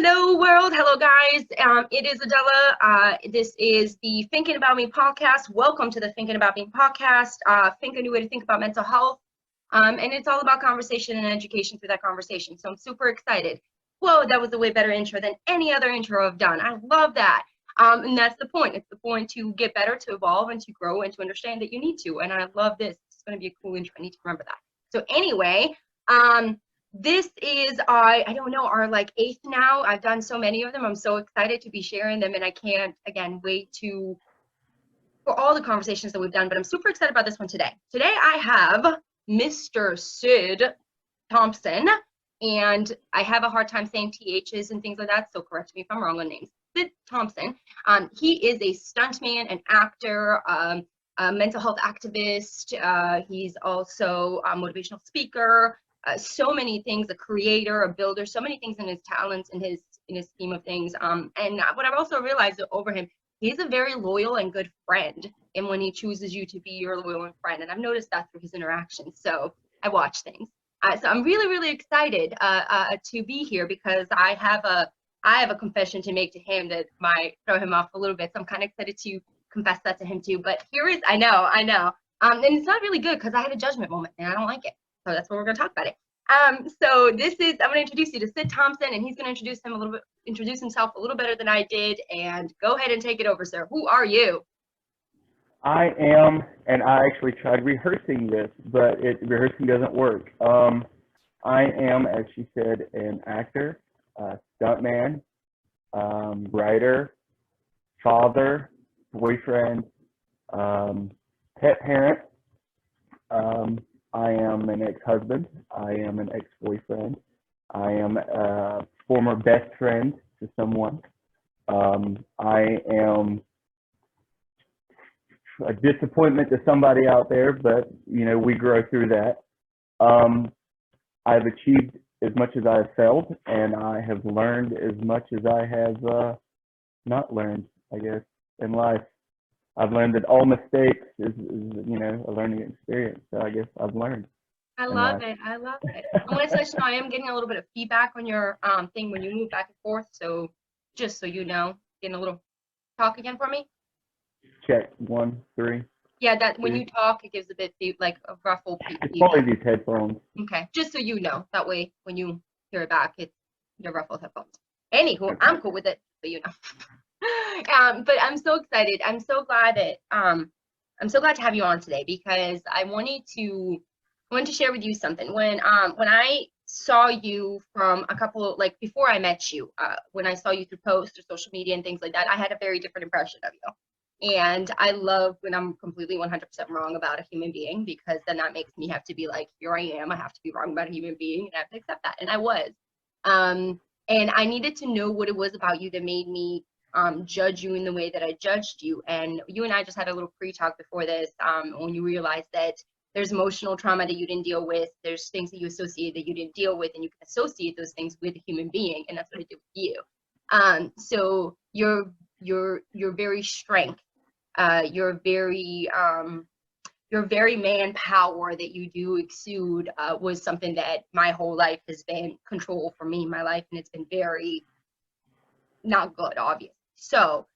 Hello world, hello guys. It is Adela. This is the Thinking About Me podcast. Welcome to the Thinking About Me podcast. Think a new way to think about mental health. And it's all about conversation and education through that conversation. So I'm super excited. Whoa, that was a way better intro than any other intro I've done. I love that. And that's the point. It's the point to get better, to evolve, and to grow, and to understand that you need to. And I love this. It's going to be a cool intro. I need to remember that. So anyway, this is I don't know, our like 8th now. I've done so many of them. I'm so excited to be sharing them, and I can't again wait for all the conversations that we've done, but I'm super excited about this one today. Today I have Mr. Sydd Thompson, and I have a hard time saying THs and things like that, so correct me if I'm wrong on names. Sydd Thompson. He is a stuntman, an actor, a mental health activist. He's also a motivational speaker. So many things, a creator, a builder, so many things in his talents, in his scheme of things. And what I've also realized over him, he's a very loyal and good friend. And when he chooses you to be your loyal friend, and I've noticed that through his interactions. So I watch things. So I'm really, really excited to be here because I have a confession to make to him that might throw him off a little bit. So I'm kind of excited to confess that to him too. But I know. And it's not really good because I had a judgment moment and I don't like it. So that's what we're going to talk about it. So I'm going to introduce you to Sydd Thompson, and he's going to introduce himself a little better than I did. And go ahead and take it over, sir. Who are you? I am, and I actually tried rehearsing this, but rehearsing doesn't work. I am, as she said, an actor, stuntman, writer, father, boyfriend, pet parent. I am an ex-husband. I am an ex-boyfriend. I am a former best friend to someone. I am a disappointment to somebody out there, but we grow through that. I've achieved as much as I have failed, and I have learned as much as I have not learned, I guess, in life. I've learned that all mistakes is a learning experience. So I guess I've learned. I love it. I want to let you know I am getting a little bit of feedback on your thing when you move back and forth. So just so you know, getting a little talk again for me. Check 1, 3. Yeah, that when you talk, it gives a bit like a ruffle. It's probably these headphones. Okay, just so you know. That way, when you hear it back, it's your ruffled headphones. Anywho, okay. I'm cool with it, but you know. But I'm so excited. I'm so glad to have you on today because I wanted to share with you something. When I saw you from a couple, like before I met you, when I saw you through posts or social media and things like that, I had a very different impression of you. And I love when I'm completely 100% wrong about a human being, because then that makes me have to be like, here I am. I have to be wrong about a human being, and I have to accept that. And I was. And I needed to know what it was about you that made me judge you in the way that I judged you. And you and I just had a little pre-talk before this, when you realized that there's emotional trauma that you didn't deal with, there's things that you associate that you didn't deal with, and you can associate those things with a human being, and that's what I did with you. So your very strength, your very manpower that you do exude was something that my whole life has been control for me in my life, and it's been very not good, obviously. So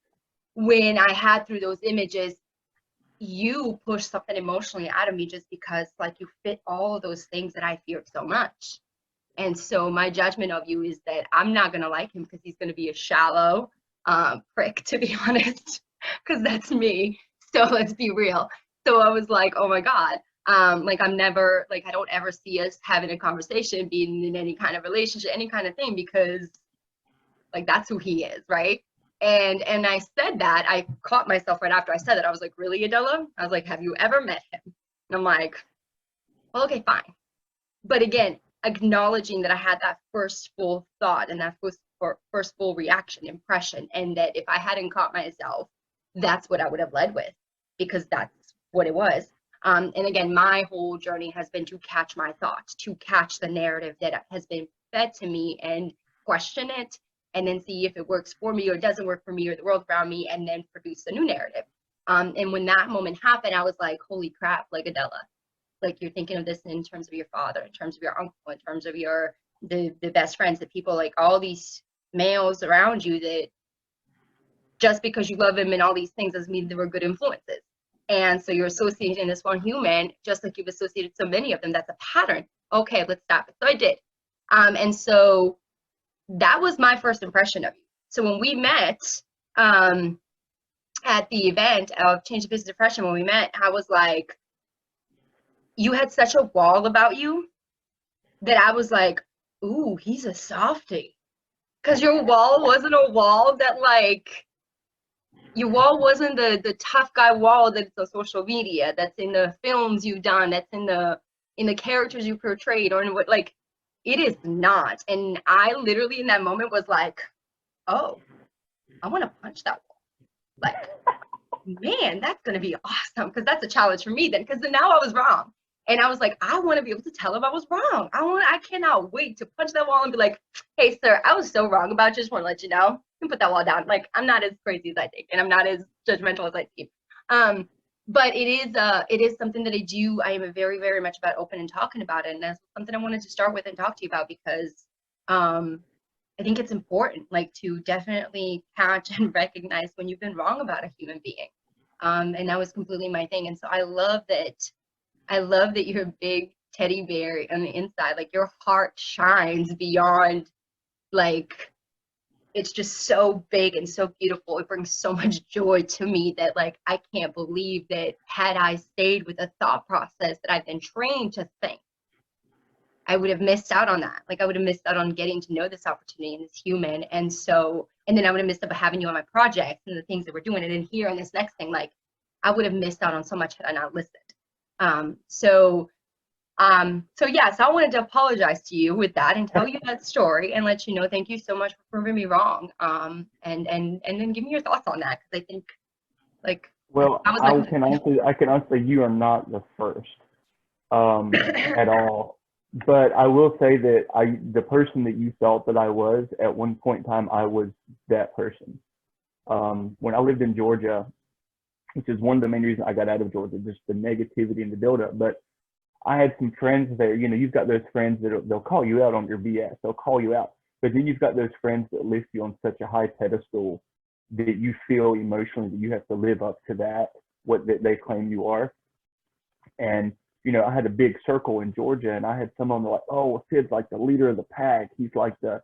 when I had through those images, you pushed something emotionally out of me just because like you fit all of those things that I feared so much. And so my judgment of you is that I'm not going to like him because he's going to be a shallow prick, to be honest, because that's me. So let's be real. So I was like, oh my God, like I don't ever see us having a conversation, being in any kind of relationship, any kind of thing, because like that's who he is, right? And I said that, I caught myself right after I said it. I was like, really, Adela? I was like, have you ever met him? And I'm like, well, okay, fine. But again, acknowledging that I had that first full thought and that first full reaction, impression, and that if I hadn't caught myself, that's what I would have led with, because that's what it was. And again, my whole journey has been to catch my thoughts, to catch the narrative that has been fed to me and question it, and then see if it works for me or doesn't work for me or the world around me, and then produce a new narrative. And when that moment happened, I was like, holy crap, like Adela, like you're thinking of this in terms of your father, in terms of your uncle, in terms of the best friends, the people, like all these males around you that just because you love him and all these things doesn't mean they were good influences. And so you're associating this one human, just like you've associated so many of them. That's a pattern. Okay, let's stop it. So I did. And so that was my first impression of you. So when we met at the event of Change the Business Depression, when we met, I was like, you had such a wall about you that I was like, ooh, he's a softie. Because your wall wasn't a wall that like, your wall wasn't the tough guy wall that's on social media, that's in the films you've done, that's in the characters you portrayed, or in what, like, it is not. And I literally in that moment was like, oh, I want to punch that wall. Like, man, that's gonna be awesome, because that's a challenge for me then, because now I was wrong. And I was like, I want to be able to tell him I was wrong. I cannot wait to punch that wall and be like, hey, sir, I was so wrong about you. Just want to let you know. You can put that wall down. Like, I'm not as crazy as I think, and I'm not as judgmental as I seem. But it is something that I do. I am very, very much about open and talking about it. And that's something I wanted to start with and talk to you about, because I think it's important, like, to definitely catch and recognize when you've been wrong about a human being. And that was completely my thing. And so I love that you're a big teddy bear on the inside. Like, your heart shines beyond, like, it's just so big and so beautiful. It brings so much joy to me that, like, I can't believe that had I stayed with a thought process that I've been trained to think, I would have missed out on that. Like, I would have missed out on getting to know this opportunity and this human. And then I would have missed out on having you on my projects and the things that we're doing. And then here and this next thing, like, I would have missed out on so much had I not listened. So yes, I wanted to apologize to you with that and tell you that story and let you know, thank you so much for proving me wrong. And then give me your thoughts on that, because I think, like, Well, I was I can honestly, you are not the first at all. But I will say that the person that you felt that I was at one point in time, I was that person. When I lived in Georgia, which is one of the main reasons I got out of Georgia, just the negativity and the buildup. But I had some friends there. You know, you've got those friends that they'll call you out on your BS. They'll call you out. But then you've got those friends that lift you on such a high pedestal that you feel emotionally that you have to live up to that, what they claim you are. And, you know, I had a big circle in Georgia, and I had someone like, oh, Syd's like the leader of the pack. He's like the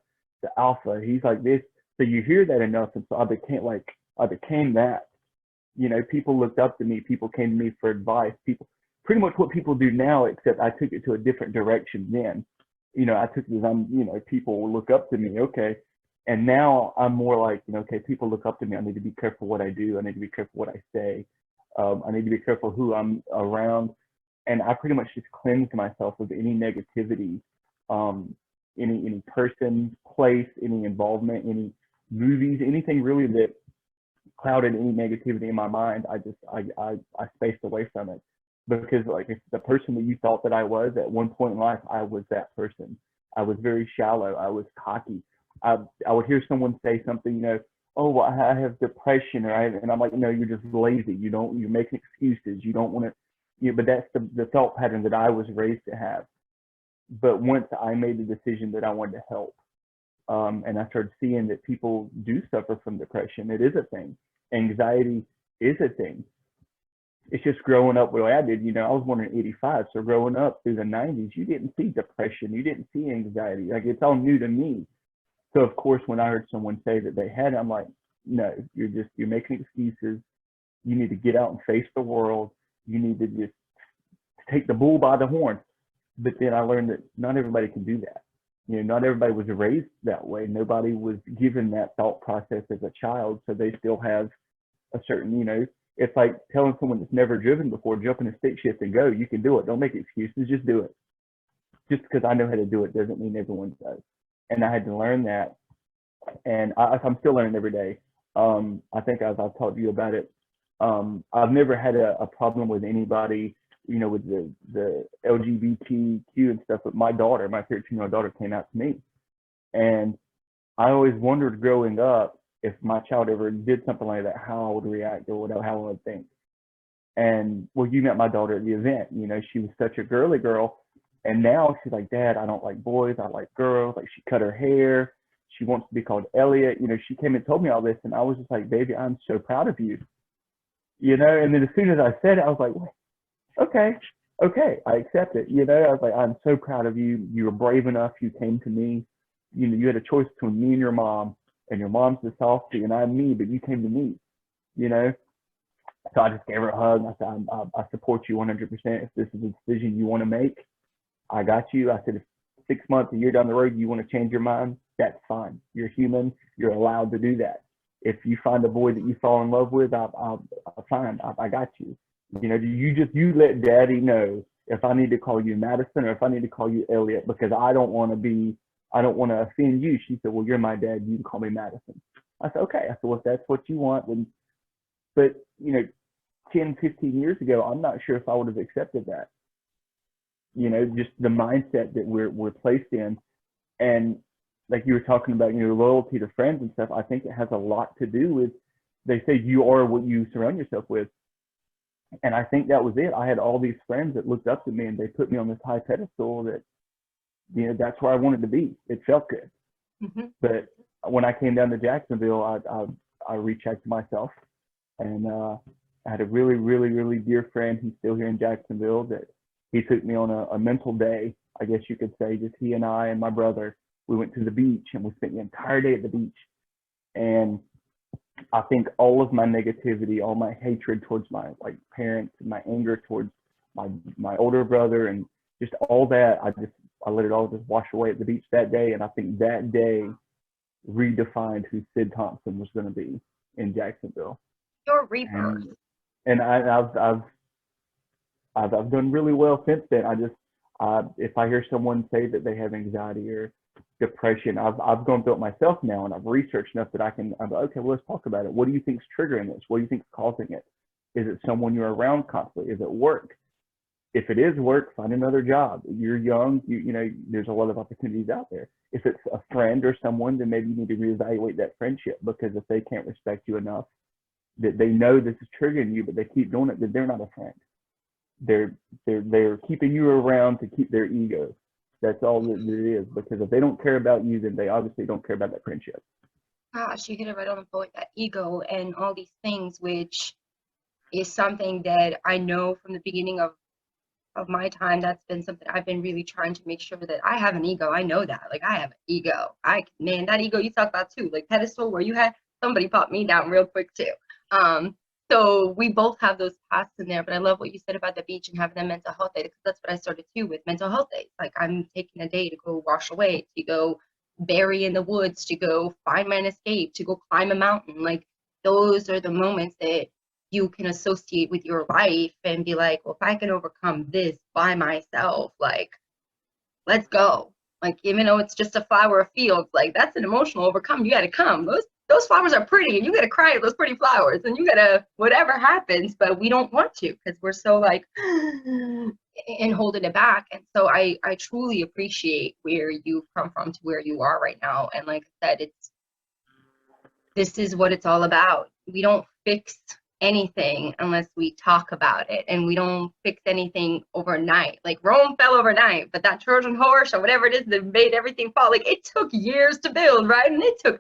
alpha. He's like this. So you hear that enough. And so I became that. You know, people looked up to me. People came to me for advice. People, pretty much what people do now, except I took it to a different direction then. You know, I took it as people will look up to me. Okay. And now I'm more like, okay, people look up to me. I need to be careful what I do. I need to be careful what I say. I need to be careful who I'm around. And I pretty much just cleansed myself of any negativity, any person, place, any involvement, any movies, anything really that clouded any negativity in my mind. I spaced away from it, because, like, if the person that you thought that I was at one point in life, I was that person. I was very shallow. I was cocky. I would hear someone say something, oh, well, I have depression, and I'm like, no, you're just lazy. You're making excuses. You don't want to, but that's the thought pattern that I was raised to have. But once I made the decision that I wanted to help, and I started seeing that people do suffer from depression. It is a thing. Anxiety is a thing. It's just growing up the way I did. I was born in '85, so growing up through the '90s, you didn't see depression, you didn't see anxiety. Like, it's all new to me. So of course, when I heard someone say that they had it, I'm like, no, you're making excuses. You need to get out and face the world. You need to just take the bull by the horn. But then I learned that not everybody can do that. Not everybody was raised that way. Nobody was given that thought process as a child. So they still have a certain, it's like telling someone that's never driven before, jump in a stick shift and go. You can do it. Don't make excuses. Just do it. Just because I know how to do it doesn't mean everyone does. And I had to learn that. And I'm still learning every day. I think as I've talked to you about it, I've never had a problem with anybody, with the LGBTQ and stuff. But my 13-year-old daughter came out to me. And I always wondered growing up, if my child ever did something like that, how I would react or how I would think. And well, you met my daughter at the event. She was such a girly girl. And now she's like, Dad, I don't like boys. I like girls. Like, she cut her hair. She wants to be called Elliot. You know, she came and told me all this, and I was just like, baby, I'm so proud of you. You know, and then as soon as I said it, I was like, okay, I accept it. You know, I was like, I'm so proud of you. You were brave enough. You came to me. You know, you had a choice between me and your mom's the softie and I'm me, but you came to me, you know? So I just gave her a hug. I said, I support you 100%. If this is a decision you want to make, I got you. I said, if 6 months, a year down the road, you want to change your mind, that's fine. You're human. You're allowed to do that. If you find a boy that you fall in love with, fine. I got you. You know, you let daddy know if I need to call you Madison or if I need to call you Elliot, because I don't want to offend you. She said, well, you're my dad. You can call me Madison. I said, okay. I said, well, if that's what you want, then, but, you know, 10, 15 years ago, I'm not sure if I would have accepted that. You know, just the mindset that we're placed in. And like you were talking about, you know, loyalty to friends and stuff, I think it has a lot to do with, they say you are what you surround yourself with. And I think that was it. I had all these friends that looked up to me and they put me on this high pedestal that, you know, that's where I wanted to be. It felt good. Mm-hmm. But when I came down to Jacksonville, I rechecked myself, and I had a really, really, really dear friend. He's still here in Jacksonville. That he took me on a mental day, I guess you could say. Just he and I and my brother. We went to the beach and we spent the entire day at the beach. And I think all of my negativity, all my hatred towards my parents, and my anger towards my older brother, and just all that, I let it all just wash away at the beach that day. And I think that day redefined who Sydd Thompson was going to be in Jacksonville. Your rebirth. And I've done really well since then. If I hear someone say that they have anxiety or depression, I've gone through it myself now, and I've researched enough that I'm okay, well, let's talk about it. What do you think's triggering this? What do you think's causing it? Is it someone you're around constantly? Is it work? If it is work, find another job. You're young, you know, there's a lot of opportunities out there. If it's a friend or someone, then maybe you need to reevaluate that friendship, because if they can't respect you enough, that they know this is triggering you, but they keep doing it, then they're not a friend. They're keeping you around to keep their ego. That's all that it is, because if they don't care about you, then they obviously don't care about that friendship. Gosh, you hit it right on the point, that ego and all these things, which is something that I know from the beginning of my time. That's been something I've been really trying to make sure that I have an ego. I know that, like, I have an ego. Man, that ego you talk about too, like pedestal where you had somebody pop me down real quick too. So we both have those paths in there, but I love what you said about the beach and having a mental health day, because that's what I started too with mental health days. Like, I'm taking a day to go wash away, to go bury in the woods, to go find my escape, to go climb a mountain. Like, those are the moments that you can associate with your life and be like, well, if I can overcome this by myself, like, let's go. Like, even though it's just a flower of fields, like, that's an emotional overcome. You got to come. Those flowers are pretty, and you got to cry at those pretty flowers, and you got to, whatever happens, but we don't want to, because we're so like, and holding it back. And so I truly appreciate where you've come from to where you are right now. And like I said, this is what it's all about. We don't fix anything unless we talk about it, and we don't fix anything overnight. Like, Rome fell overnight, but that Trojan horse or whatever it is that made everything fall, like, it took years to build, right? And it took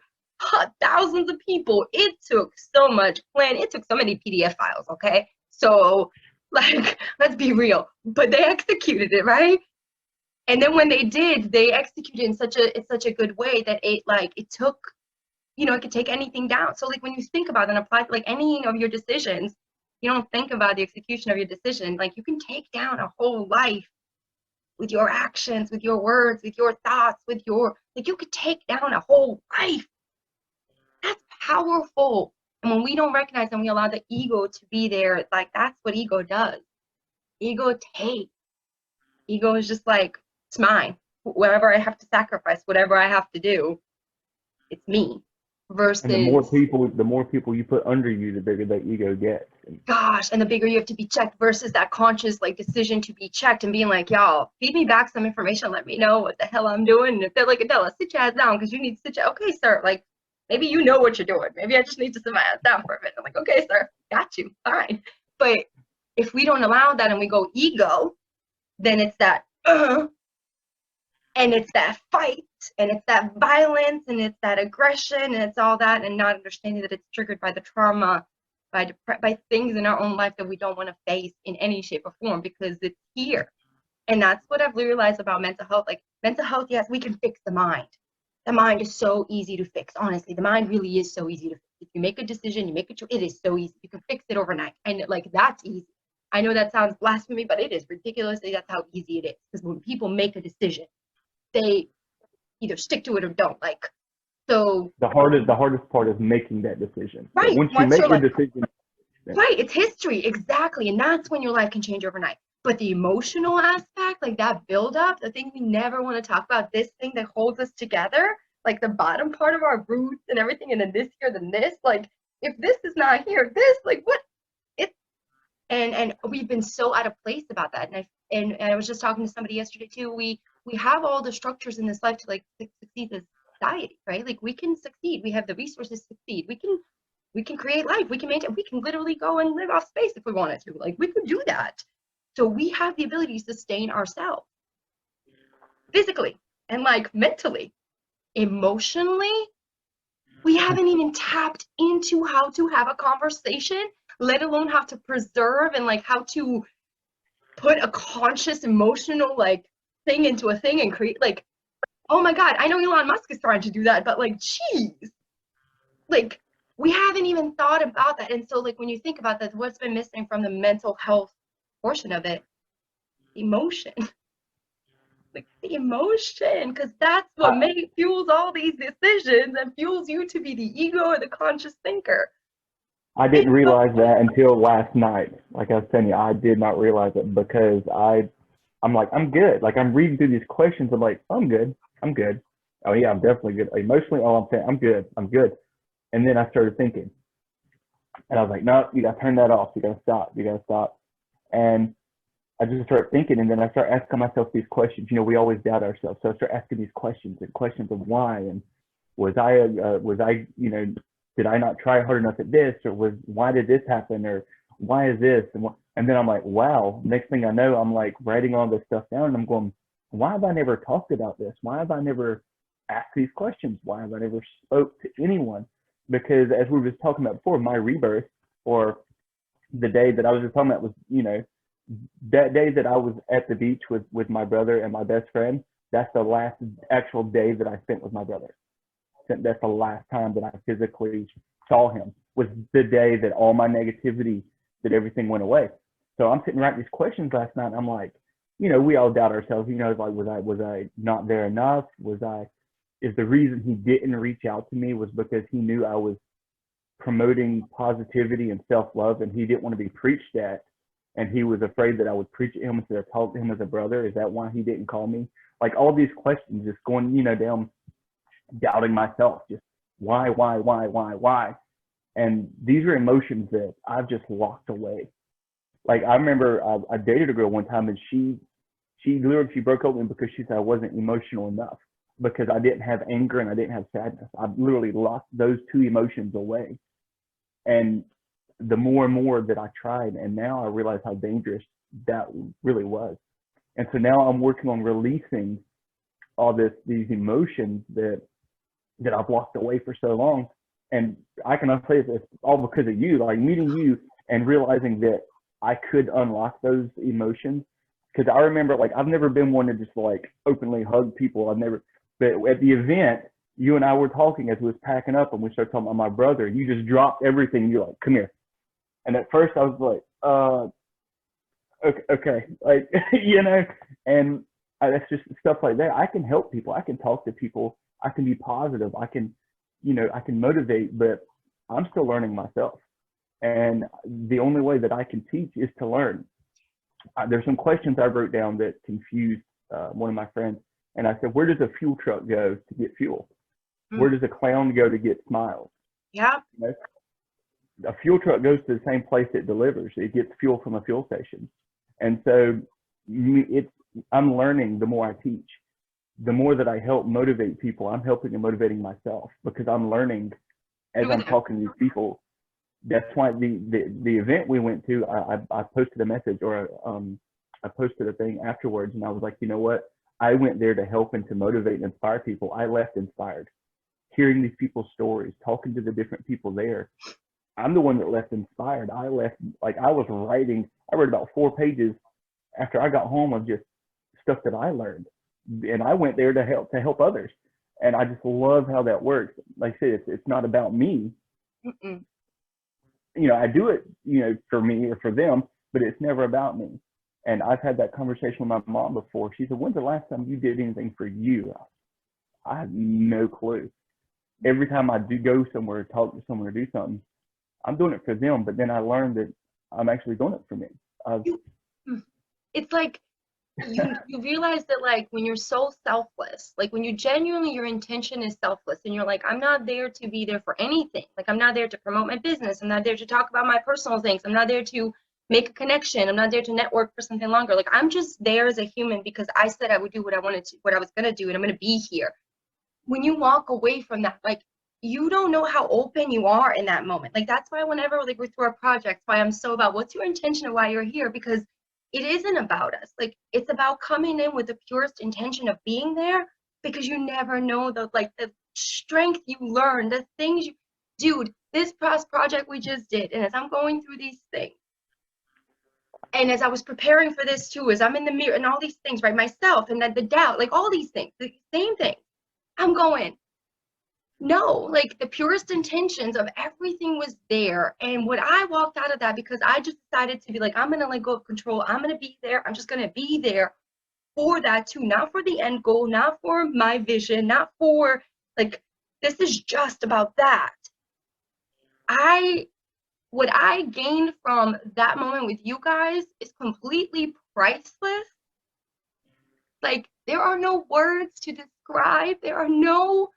thousands of people. It took so much planning. It took so many PDF files. Okay, so, like, let's be real, but they executed it, right? And then when they did, they executed in such a good way that it took, you know, it could take anything down. So, like, when you think about it and apply to, like, any of your decisions, you don't think about the execution of your decision. Like, you can take down a whole life with your actions, with your words, with your thoughts, with your, like, you could take down a whole life. That's powerful. And when we don't recognize and we allow the ego to be there, like, that's what ego does. Ego takes. Ego is just like, it's mine. Whatever I have to sacrifice, whatever I have to do, it's me. Versus, and the more people you put under you, the bigger that ego gets. Gosh, and the bigger you have to be checked, versus that conscious, like, decision to be checked and being like, y'all, feed me back some information, let me know what the hell I'm doing. And if they're like, Adela, sit your ass down because you need to sit your, okay, sir, like, maybe you know what you're doing. Maybe I just need to sit my ass down for a minute. I'm like, okay, sir, got you, fine. But if we don't allow that and we go ego, then it's that, And it's that fight, and it's that violence, and it's that aggression, and it's all that, and not understanding that it's triggered by the trauma, by things in our own life that we don't want to face in any shape or form because it's here. And that's what I've realized about mental health. Like mental health, yes, we can fix the mind. The mind is so easy to fix. Honestly, the mind really is so easy to fix. If you make a decision, you make a choice, it is so easy. You can fix it overnight. And like that's easy. I know that sounds blasphemy, but it is ridiculously that's how easy it is. Because when people make a decision, they either stick to it or don't. Like so The hardest part is making that decision. But right. once you Once make you're the like decision, right, it's history, exactly. And that's when your life can change overnight. But the emotional aspect, like that buildup, the thing we never want to talk about, this thing that holds us together, like the bottom part of our roots and everything, and then this here, then this, like if this is not here, this, like what it and we've been so out of place about that. And I was just talking to somebody yesterday too. We have all the structures in this life to like succeed as society, right? Like we can succeed. We have the resources to succeed. We can create life. We can maintain. We can literally go and live off space if we wanted to. Like we could do that. So we have the ability to sustain ourselves physically and like mentally, emotionally. We haven't even tapped into how to have a conversation, let alone how to preserve and like how to put a conscious emotional like thing into a thing and create like, oh my God, I know Elon Musk is trying to do that, but like, geez, like we haven't even thought about that. And so like when you think about that, what's been missing from the mental health portion of it, emotion, like the emotion, because that's what I, fuels all these decisions and fuels you to be the ego or the conscious thinker. I didn't It's so realize that until last night. Like I was telling you, I did not realize it because I'm like, I'm good. Like I'm reading through these questions. I'm like, I'm good. I'm good. Oh yeah, I'm definitely good. Emotionally, all I'm saying, I'm good. I'm good. And then I started thinking, and I was like, no, you gotta turn that off. You gotta stop. You gotta stop. And I just start thinking, and then I start asking myself these questions. You know, we always doubt ourselves, so I start asking these questions and questions of why, and was I, you know, did I not try hard enough at this, or why did this happen, or why is this, and then I'm like, wow. Next thing I know, I'm like writing all this stuff down, and I'm going, why have I never talked about this? Why have I never asked these questions? Why have I never spoke to anyone? Because as we were just talking about before, my rebirth, or the day that I was just talking about was, you know, that day that I was at the beach with my brother and my best friend, that's the last actual day that I spent with my brother. That's the last time that I physically saw him, was the day that all my negativity, that everything went away. So I'm sitting writing these questions last night, and I'm like, you know, we all doubt ourselves. You know, like, was I not there enough? Is the reason he didn't reach out to me was because he knew I was promoting positivity and self-love, and he didn't want to be preached at, and he was afraid that I would preach at him instead of talk to him as a brother? Is that why he didn't call me? Like all these questions, just going, you know, down, doubting myself, just why? And these are emotions that I've just locked away. Like I remember I dated a girl one time, and she literally, she broke up with me because she said I wasn't emotional enough, because I didn't have anger and I didn't have sadness. I literally locked those two emotions away. And the more and more that I tried, and now I realize how dangerous that really was. And so now I'm working on releasing all these emotions that I've locked away for so long. And I can say it's all because of you, like meeting you and realizing that I could unlock those emotions. Because I remember, like, I've never been one to just like openly hug people. But at the event, you and I were talking as we was packing up, and we started talking about my brother. You just dropped everything. And you're like, come here. And at first I was like, okay, like, you know, and that's just stuff like that. I can help people. I can talk to people. I can be positive. I can, you know, I can motivate, but I'm still learning myself. And the only way that I can teach is to learn. There's some questions I wrote down that confused one of my friends. And I said, where does a fuel truck go to get fuel? Where does a clown go to get smiles? yeah. You know, a fuel truck goes to the same place it delivers. It gets fuel from a fuel station. And so I'm learning the more I teach. The more that I help motivate people, I'm helping and motivating myself, because I'm learning as I'm talking to these people. That's why the event we went to, I posted a message, or I posted a thing afterwards, and I was like, you know what? I went there to help and to motivate and inspire people. I left inspired. Hearing these people's stories, talking to the different people there. I'm the one that left inspired. I left, like, I was writing, I wrote about 4 pages after I got home of just stuff that I learned. And I went there to help others. And I just love how that works. Like I said, it's not about me. Mm-mm. You know, I do it, you know, for me or for them, but it's never about me. And I've had that conversation with my mom before. She said, when's the last time you did anything for you? I have no clue. Every time I do go somewhere, talk to someone or do something, I'm doing it for them. But then I learned that I'm actually doing it for me. It's like you realize that, like, when you're so selfless, like when you genuinely, your intention is selfless and you're like, I'm not there to be there for anything. Like, I'm not there to promote my business. I'm not there to talk about my personal things. I'm not there to make a connection. I'm not there to network for something longer. Like, I'm just there as a human because I said I would do what I wanted to, what I was going to do, and I'm going to be here. When you walk away from that, like, you don't know how open you are in that moment. Like, that's why whenever, like, we're through our projects, why I'm so about what's your intention of why you're here, because it isn't about us. Like, it's about coming in with the purest intention of being there, because you never know the, like, the strength you learn, the things you, dude, this past project we just did, and as I'm going through these things, and as I was preparing for this too, as I'm in the mirror and all these things, right, myself and the doubt, like all these things, the same thing, I'm going, no, like the purest intentions of everything was there. And when I walked out of that, because I just decided to be like, I'm going to let go of control. I'm going to be there. I'm just going to be there for that too. Not for the end goal, not for my vision, not for, like, this is just about that. What I gained from that moment with you guys is completely priceless. Like, there are no words to describe. There are no,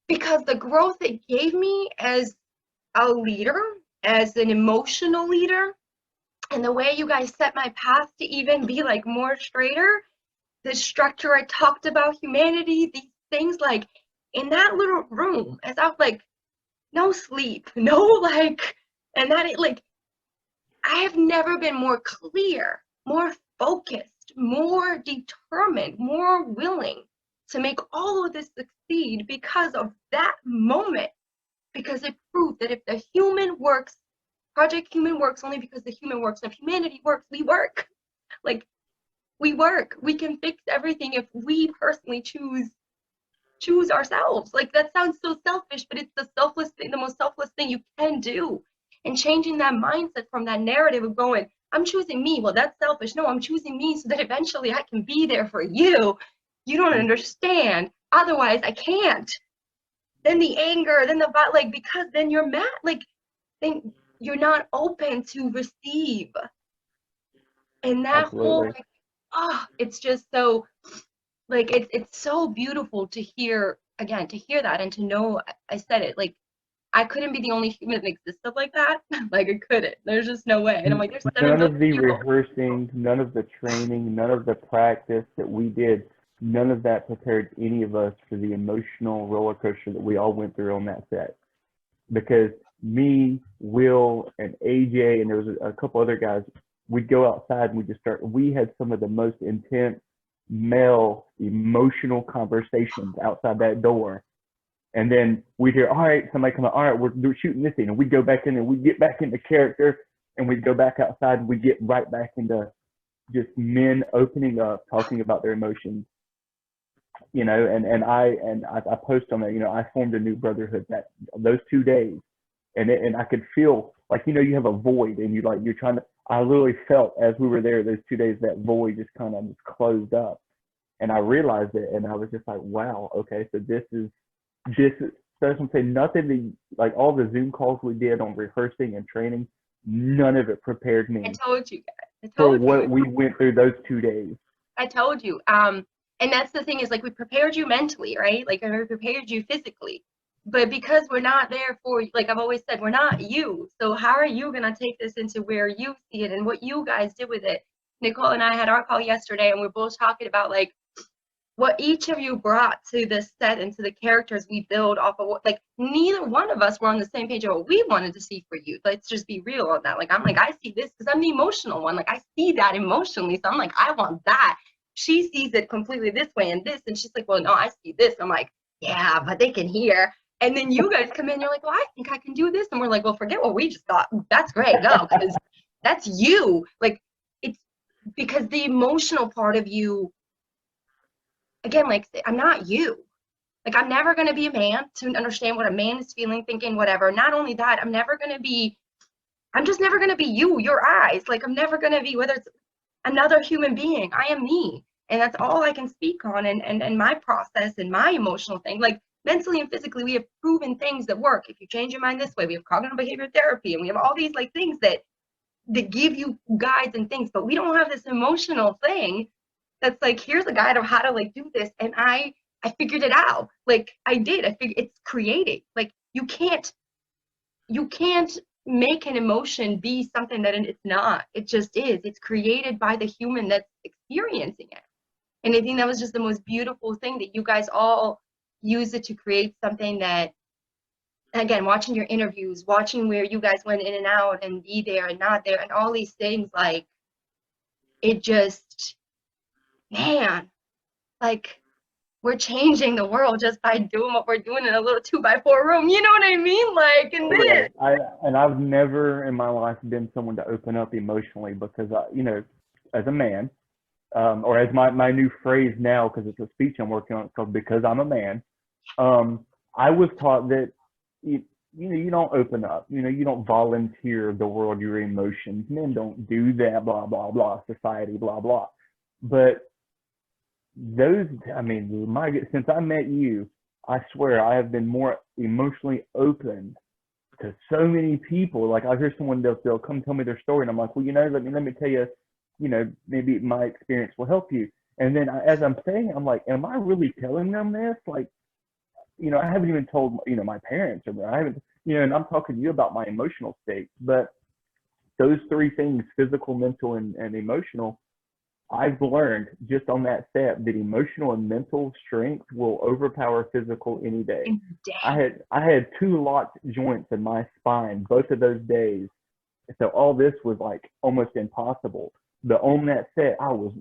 because the growth it gave me as a leader, as an emotional leader, and the way you guys set my path to even be like more straighter, the structure I talked about, humanity, these things, like in that little room, as I was like, no sleep, no, like, and that it, like, I have never been more clear, more focused, more determined, more willing to make all of this succeed because of that moment. Because it proved that if the human works, Project Human works only because the human works. And if humanity works, we work. Like, we work. We can fix everything if we personally choose ourselves. Like, that sounds so selfish, but it's the selfless thing, the most selfless thing you can do. And changing that mindset from that narrative of going, I'm choosing me. Well, that's selfish. No, I'm choosing me so that eventually I can be there for you. You don't understand. Otherwise, I can't. Then the anger, then the, like, because then you're mad. Like, then you're not open to receive. And that whole, like, oh, it's just so, like, it's so beautiful to hear, again, to hear that and to know, I said it, like, I couldn't be the only human that existed like that. Like, I couldn't. There's just no way. And I'm like, there's 7 None billion of the people. rehearsing, none of the training, none of the practice that we did, none of that prepared any of us for the emotional roller coaster that we all went through on that set. Because me, Will, and AJ, and there was a couple other guys, we'd go outside and we had some of the most intense male emotional conversations outside that door. And then we'd hear, all right, somebody come out, all right, we're shooting this scene. And we'd go back in and we'd get back into character, and we'd go back outside and we'd get right back into just men opening up, talking about their emotions. You know, and I post on that, you know, I formed a new brotherhood those 2 days. And I could feel, like, you know, you have a void and you're trying to, I literally felt as we were there those 2 days, that void just kind of just closed up. And I realized it, and I was just like, wow, okay, so this is, so I'm saying, nothing, like all the Zoom calls we did on rehearsing and training, none of it prepared me. I told you guys. For what we went through those 2 days. I told you. And that's the thing, is, like, we prepared you mentally, right? Like, we prepared you physically. But because we're not there for, like I've always said, we're not you. So how are you going to take this into where you see it and what you guys did with it? Nicole and I had our call yesterday, and we're both talking about, like, what each of you brought to this set and to the characters we build off of what, like, neither one of us were on the same page of what we wanted to see for you. Let's just be real on that. Like, I'm like, I see this because I'm the emotional one. Like, I see that emotionally. So I'm like, I want that. she sees it completely this way and this, and she's like, well, no, I see this. I'm like, yeah, but they can hear. And then you guys come in, you're like, well, I think I can do this. And we're like, well, forget what we just thought. That's great, go, because that's you. Like, it's because the emotional part of you, again, like, I'm not you. Like, I'm never going to be a man to understand what a man is feeling, thinking, whatever. Not only that, I'm just never going to be you, your eyes. Like, I'm never going to be, whether it's another human being, I am me. And that's all I can speak on, and my process and my emotional thing. Like, mentally and physically, we have proven things that work. If you change your mind this way, we have cognitive behavior therapy, and we have all these like things that give you guides and things, but we don't have this emotional thing that's like, here's a guide of how to like do this. And I figured it out. Like, I did. I figured it's creating. Like, you can't make an emotion be something that it's not. It just is. It's created by the human that's experiencing it. And I think that was just the most beautiful thing, that you guys all use it to create something that, again, watching your interviews, watching where you guys went in and out and be there and not there and all these things, like, it just, man, like, we're changing the world just by doing what we're doing in a little 2x4 room. You know what I mean? Like, and this. And I've never in my life been someone to open up emotionally, because as a man, or as my new phrase now, because it's a speech I'm working on, it's called "Because I'm a Man." I was taught that you don't open up, you don't volunteer the world your emotions. Men don't do that, blah blah blah, society, blah blah. But since I met you, I swear I have been more emotionally open to so many people. Like, I hear someone, they'll come tell me their story, and I'm like, well, let me tell you, maybe my experience will help you. And then as I'm saying, I'm like, am I really telling them this? Like, I haven't even told, my parents, or I haven't, and I'm talking to you about my emotional state. But those three things, physical, mental, and emotional, I've learned just on that step that emotional and mental strength will overpower physical any day. I had 2 locked joints in my spine both of those days. So all this was like almost impossible. But on that set, I was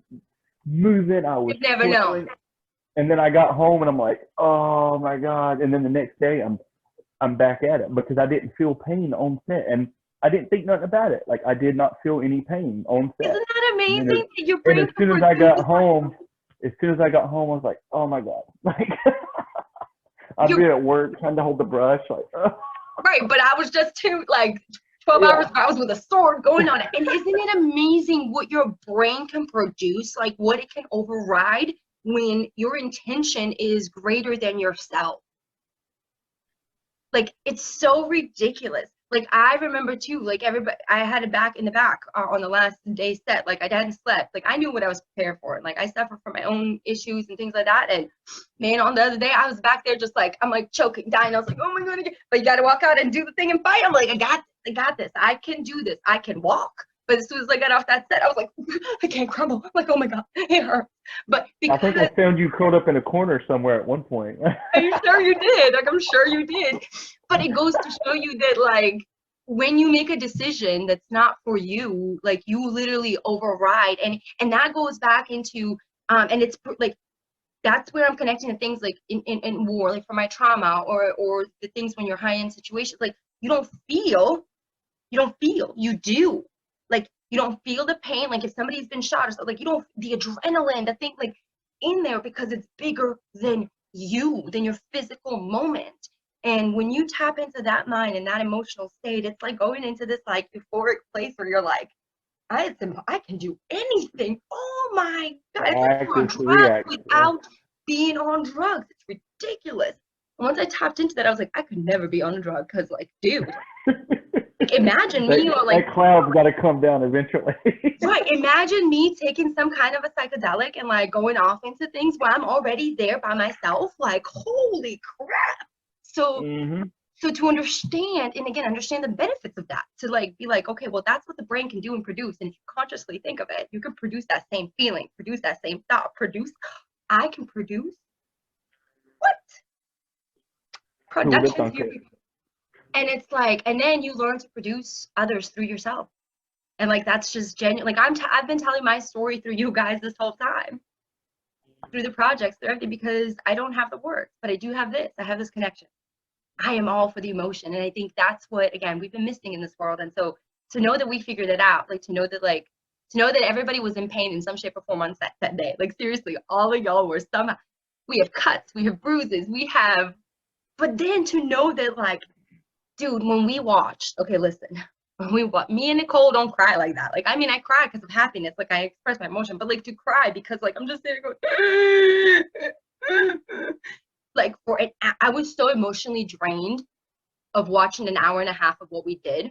moving, I was You never know. And then I got home and I'm like, oh my God. And then the next day I'm back at it, because I didn't feel pain on set. And I didn't think nothing about it. Like, I did not feel any pain on set. Isn't that amazing? That your brain and as soon as I got home, I was like, oh my God. Like, I'd be at work trying to hold the brush, like, right, but I was just 12 hours ago, I was with a sword going on it. And isn't it amazing what your brain can produce, like what it can override when your intention is greater than yourself? Like, it's so ridiculous. Like, I remember too, like, everybody, I had it back in the back on the last day set. Like, I hadn't slept. Like, I knew what I was prepared for. And, like, I suffer from my own issues and things like that. And man, on the other day, I was back there just like, I'm like choking, dying. I was like, oh my God, but you got to walk out and do the thing and fight. I'm like, I got this. I can do this. I can walk. But as soon as I got off that set, I was like, I can't crumble. I'm like, oh my God, it hurts. But because I think I found you curled up in a corner somewhere at one point. Are you sure you did? Like, I'm sure you did. But it goes to show you that, like, when you make a decision that's not for you, like, you literally override. And that goes back into, and it's like, that's where I'm connecting to things like in war, like for my trauma, or the things when you're high end situations, like, you don't feel, you do. Like, you don't feel the pain. Like, if somebody's been shot or something, like, you don't, the adrenaline, the thing, like, in there, because it's bigger than you, than your physical moment. And when you tap into that mind and that emotional state, it's like going into this like euphoric place where you're like, I can do anything. Oh my God, I can do drugs without being on drugs. It's ridiculous. And once I tapped into that, I was like, I could never be on a drug, because, like, dude, like, imagine me, or like, that cloud's got to come down eventually. Right, imagine me taking some kind of a psychedelic and like going off into things where I'm already there by myself. Like, holy crap. So so to understand, and again, understand the benefits of that, to like be like, okay, well, that's what the brain can do and produce. And if you consciously think of it, you can produce that same feeling, produce that same thought, I can produce what? Production. And it's like, and then you learn to produce others through yourself. And like, that's just genuine. Like, I've been telling my story through you guys this whole time. through the projects, they're empty because I don't have the words, but I do have this. I have this connection. I am all for the emotion. And I think that's what, again, we've been missing in this world. And so to know that we figured it out, like to know that everybody was in pain in some shape or form on set that day. Like seriously, all of y'all were somehow, we have cuts, we have bruises, but then to know that like, dude, when we watched, okay, listen, me and Nicole don't cry like that. Like, I mean, I cry because of happiness. Like I express my emotion, but like to cry because like, I'm just sitting going, like I was so emotionally drained of watching an hour and a half of what we did,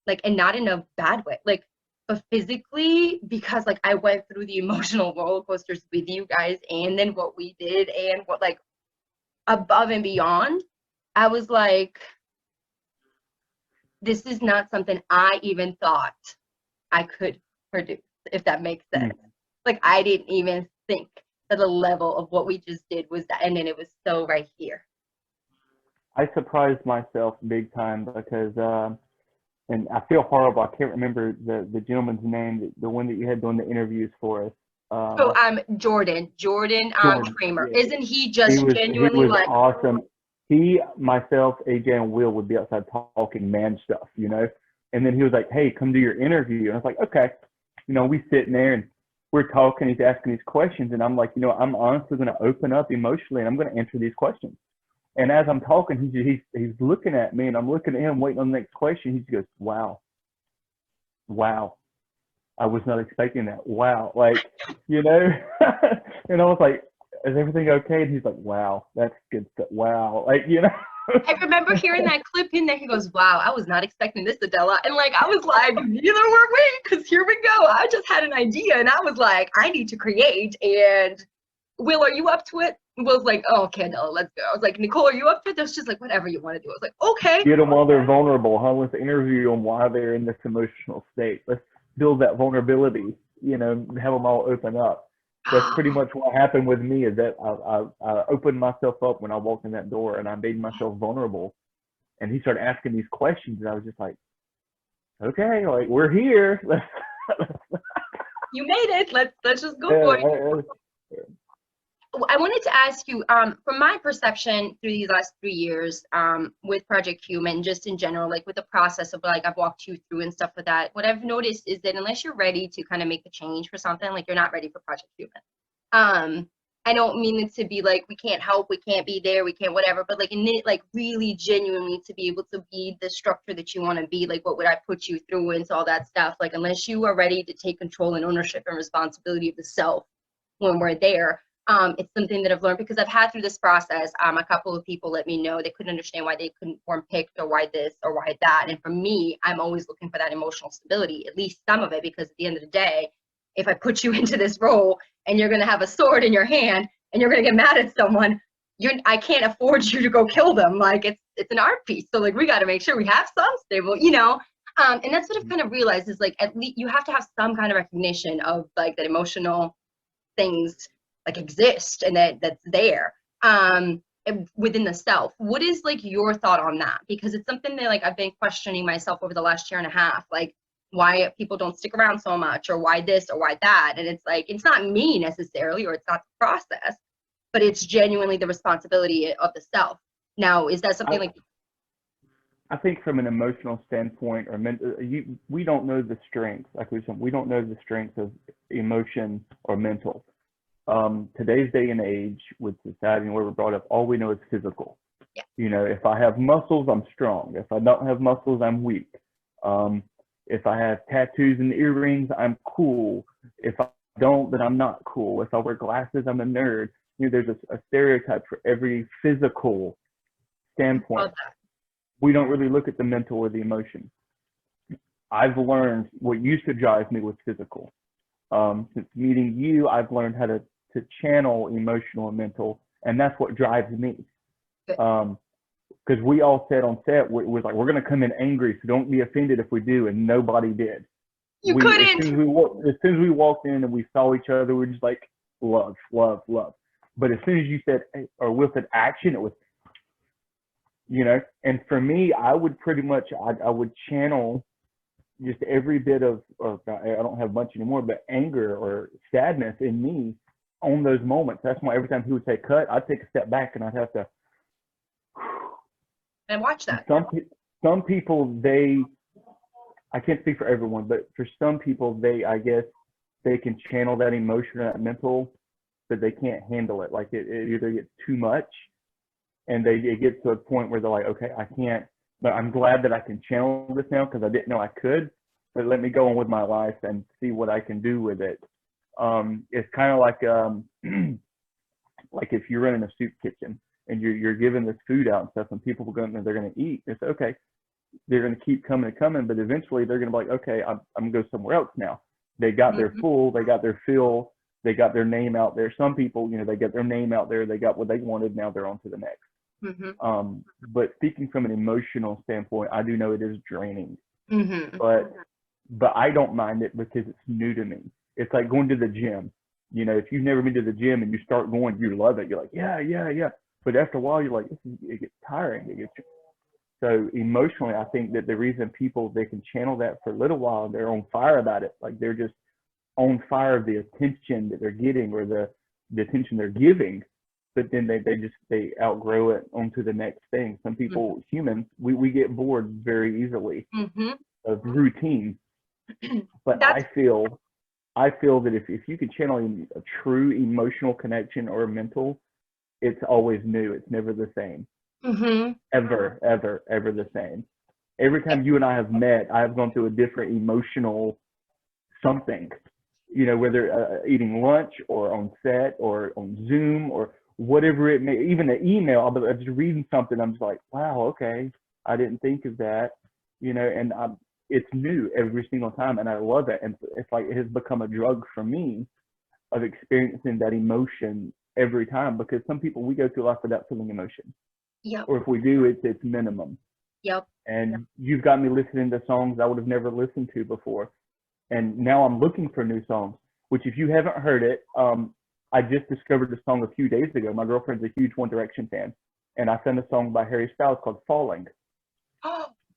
like, and not in a bad way, like, but physically, because like I went through the emotional roller coasters with you guys, and then what we did, and what like above and beyond, I was like, this is not something I even thought I could produce, if that makes sense. Like I didn't even think that the level of what we just did was that, and then it was so right here. I surprised myself big time because, and I feel horrible. I can't remember the gentleman's name, the one that you had doing the interviews for us. Jordan Jordan, Kramer. yeah. Isn't he just he genuinely was like awesome. He, myself, AJ, and Will would be outside talking man stuff, you know. And then he was like, "Hey, come do your interview." And I was like, "Okay." You know, we sitting there and we're talking. He's asking these questions, and I'm like, you know, I'm honestly going to open up emotionally, and I'm going to answer these questions. And as I'm talking, he's looking at me, and I'm looking at him, waiting on the next question. He just goes, "Wow, wow, I was not expecting that. Wow," like, you know. And I was like, "Is everything okay?" And he's like, "Wow, that's good stuff. Wow," like, you know. I remember hearing that clip in there. He goes, "Wow, I was not expecting this, Adela." And like, I was like, neither were we, because here we go. I just had an idea, and I was like, I need to create. And Will, are you up to it? Will's like, "Oh, okay, Adela, let's go." I was like, "Nicole, are you up to it?" There's just like, whatever you want to do. I was like, okay. Get them while they're vulnerable, huh? Let's interview them while they're in this emotional state. Let's build that vulnerability, you know, have them all open up. That's pretty much what happened with me, is that I opened myself up when I walked in that door, and I made myself vulnerable. And he started asking these questions, and I was just like, okay, like, we're here. You made it. Let's just go for it. I wanted to ask you, from my perception through these last 3 years, with Project Human, just in general, like with the process of like I've walked you through and stuff with that, what I've noticed is that unless you're ready to kind of make the change for something, like you're not ready for Project Human. I don't mean it to be like we can't help, we can't be there, we can't whatever, but like in it, like really genuinely to be able to be the structure that you want to be, like what would I put you through into all that stuff, like unless you are ready to take control and ownership and responsibility of the self when we're there. It's something that I've learned because I've had through this process, a couple of people let me know they couldn't understand why they couldn't form picked or why this or why that. And for me, I'm always looking for that emotional stability, at least some of it, because at the end of the day, if I put you into this role and you're going to have a sword in your hand and you're going to get mad at someone, I can't afford you to go kill them. Like it's an art piece. So like, we got to make sure we have some stable, you know? And that's what I've kind of realized is like, at least you have to have some kind of recognition of like that emotional things like exist and that's there within the self. What is like your thought on that? Because it's something that like I've been questioning myself over the last year and a half, like why people don't stick around so much, or why this or why that. And it's like, it's not me necessarily, or it's not the process, but it's genuinely the responsibility of the self. Now, is that something like I think from an emotional standpoint, or we don't know the strengths, like we don't know the strengths of emotion or mental. Today's day and age with society and where we're brought up, all we know is physical. Yeah. You know, if I have muscles, I'm strong. If I don't have muscles, I'm weak. If I have tattoos and earrings, I'm cool. If I don't, then I'm not cool. If I wear glasses, I'm a nerd. You know, there's a stereotype for every physical standpoint. We don't really look at the mental or the emotion. I've learned what used to drive me was physical. Since meeting you, I've learned how to channel emotional and mental, and that's what drives me. Because we all said on set, we was like, we're going to come in angry, so don't be offended if we do, and nobody did. You couldn't. As soon as we walked in and we saw each other, we were just like, love, love, love. But as soon as you said, or Will said action, it was, you know. And for me, I would pretty much, I would channel just every bit of, or I don't have much anymore, but anger or sadness in me on those moments. That's why every time he would say cut, I'd take a step back and I'd have to. And watch that. Some people, I can't speak for everyone, but for some people, I guess they can channel that emotion or that mental, but they can't handle it. Like it either gets too much, and it gets to a point where they're like, okay, I can't, but I'm glad that I can channel this now because I didn't know I could, but let me go on with my life and see what I can do with it. It's kind of like, like if you're running a soup kitchen and you're giving this food out and stuff, and people are going, they're going to eat. It's okay. They're going to keep coming and coming, but eventually they're going to be like, okay, I'm going to go somewhere else now. They got their full, they got their fill, they got their name out there. Some people, they get their name out there, they got what they wanted, now they're on to the next. But speaking from an emotional standpoint, I do know it is draining, but I don't mind it because it's new to me. It's like going to the gym. If you've never been to the gym and you start going, you love it. You're like, yeah. But after a while, you're like, it gets tiring. So emotionally, I think that the reason people, they can channel that for a little while, they're on fire about it. Like they're just on fire of the attention that they're getting or the attention they're giving, but then they outgrow it onto the next thing. Some people, humans, we get bored very easily of routine. But I feel that if you can channel a true emotional connection or a mental, it's always new. It's never the same. Ever the same. Every time you and I have met, I have gone through a different emotional something, whether eating lunch or on set or on Zoom or whatever it may, even an email, I'm just reading something, I'm just like, wow, okay, I didn't think of that, and it's new every single time, and I love it. And it's like it has become a drug for me of experiencing that emotion every time, because some people, we go through life without feeling emotion. Or if we do, it's minimum. And you've got me listening to songs I would have never listened to before. And now I'm looking for new songs, which if you haven't heard it, I just discovered the song a few days ago. My girlfriend's a huge One Direction fan. And I found a song by Harry Styles called Falling.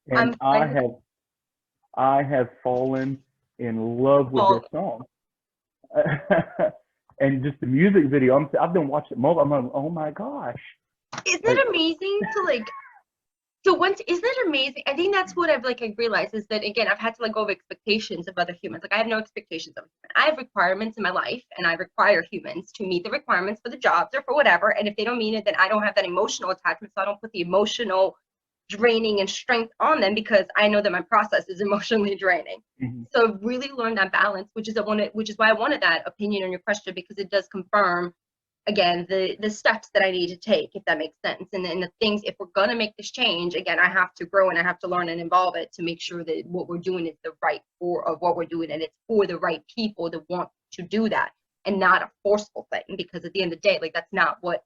And I have fallen in love with this song. And just the music video, I've been watching it. I'm like, oh my gosh. Isn't it amazing to isn't it amazing? I think that's what I've realized is that, again, I've had to let go of expectations of other humans. I have no expectations of humans. I have requirements in my life, and I require humans to meet the requirements for the jobs or for whatever. And if they don't meet it, then I don't have that emotional attachment. So I don't put the emotional draining and strength on them, because I know that my process is emotionally draining. So I've really learned that balance, which is why I wanted that opinion on your question, because it does confirm, again, the steps that I need to take, if that makes sense. And then the things, if we're going to make this change, again, I have to grow and I have to learn and involve it to make sure that what we're doing is the right of what we're doing, and it's for the right people that want to do that, and not a forceful thing, because at the end of the day, that's not what,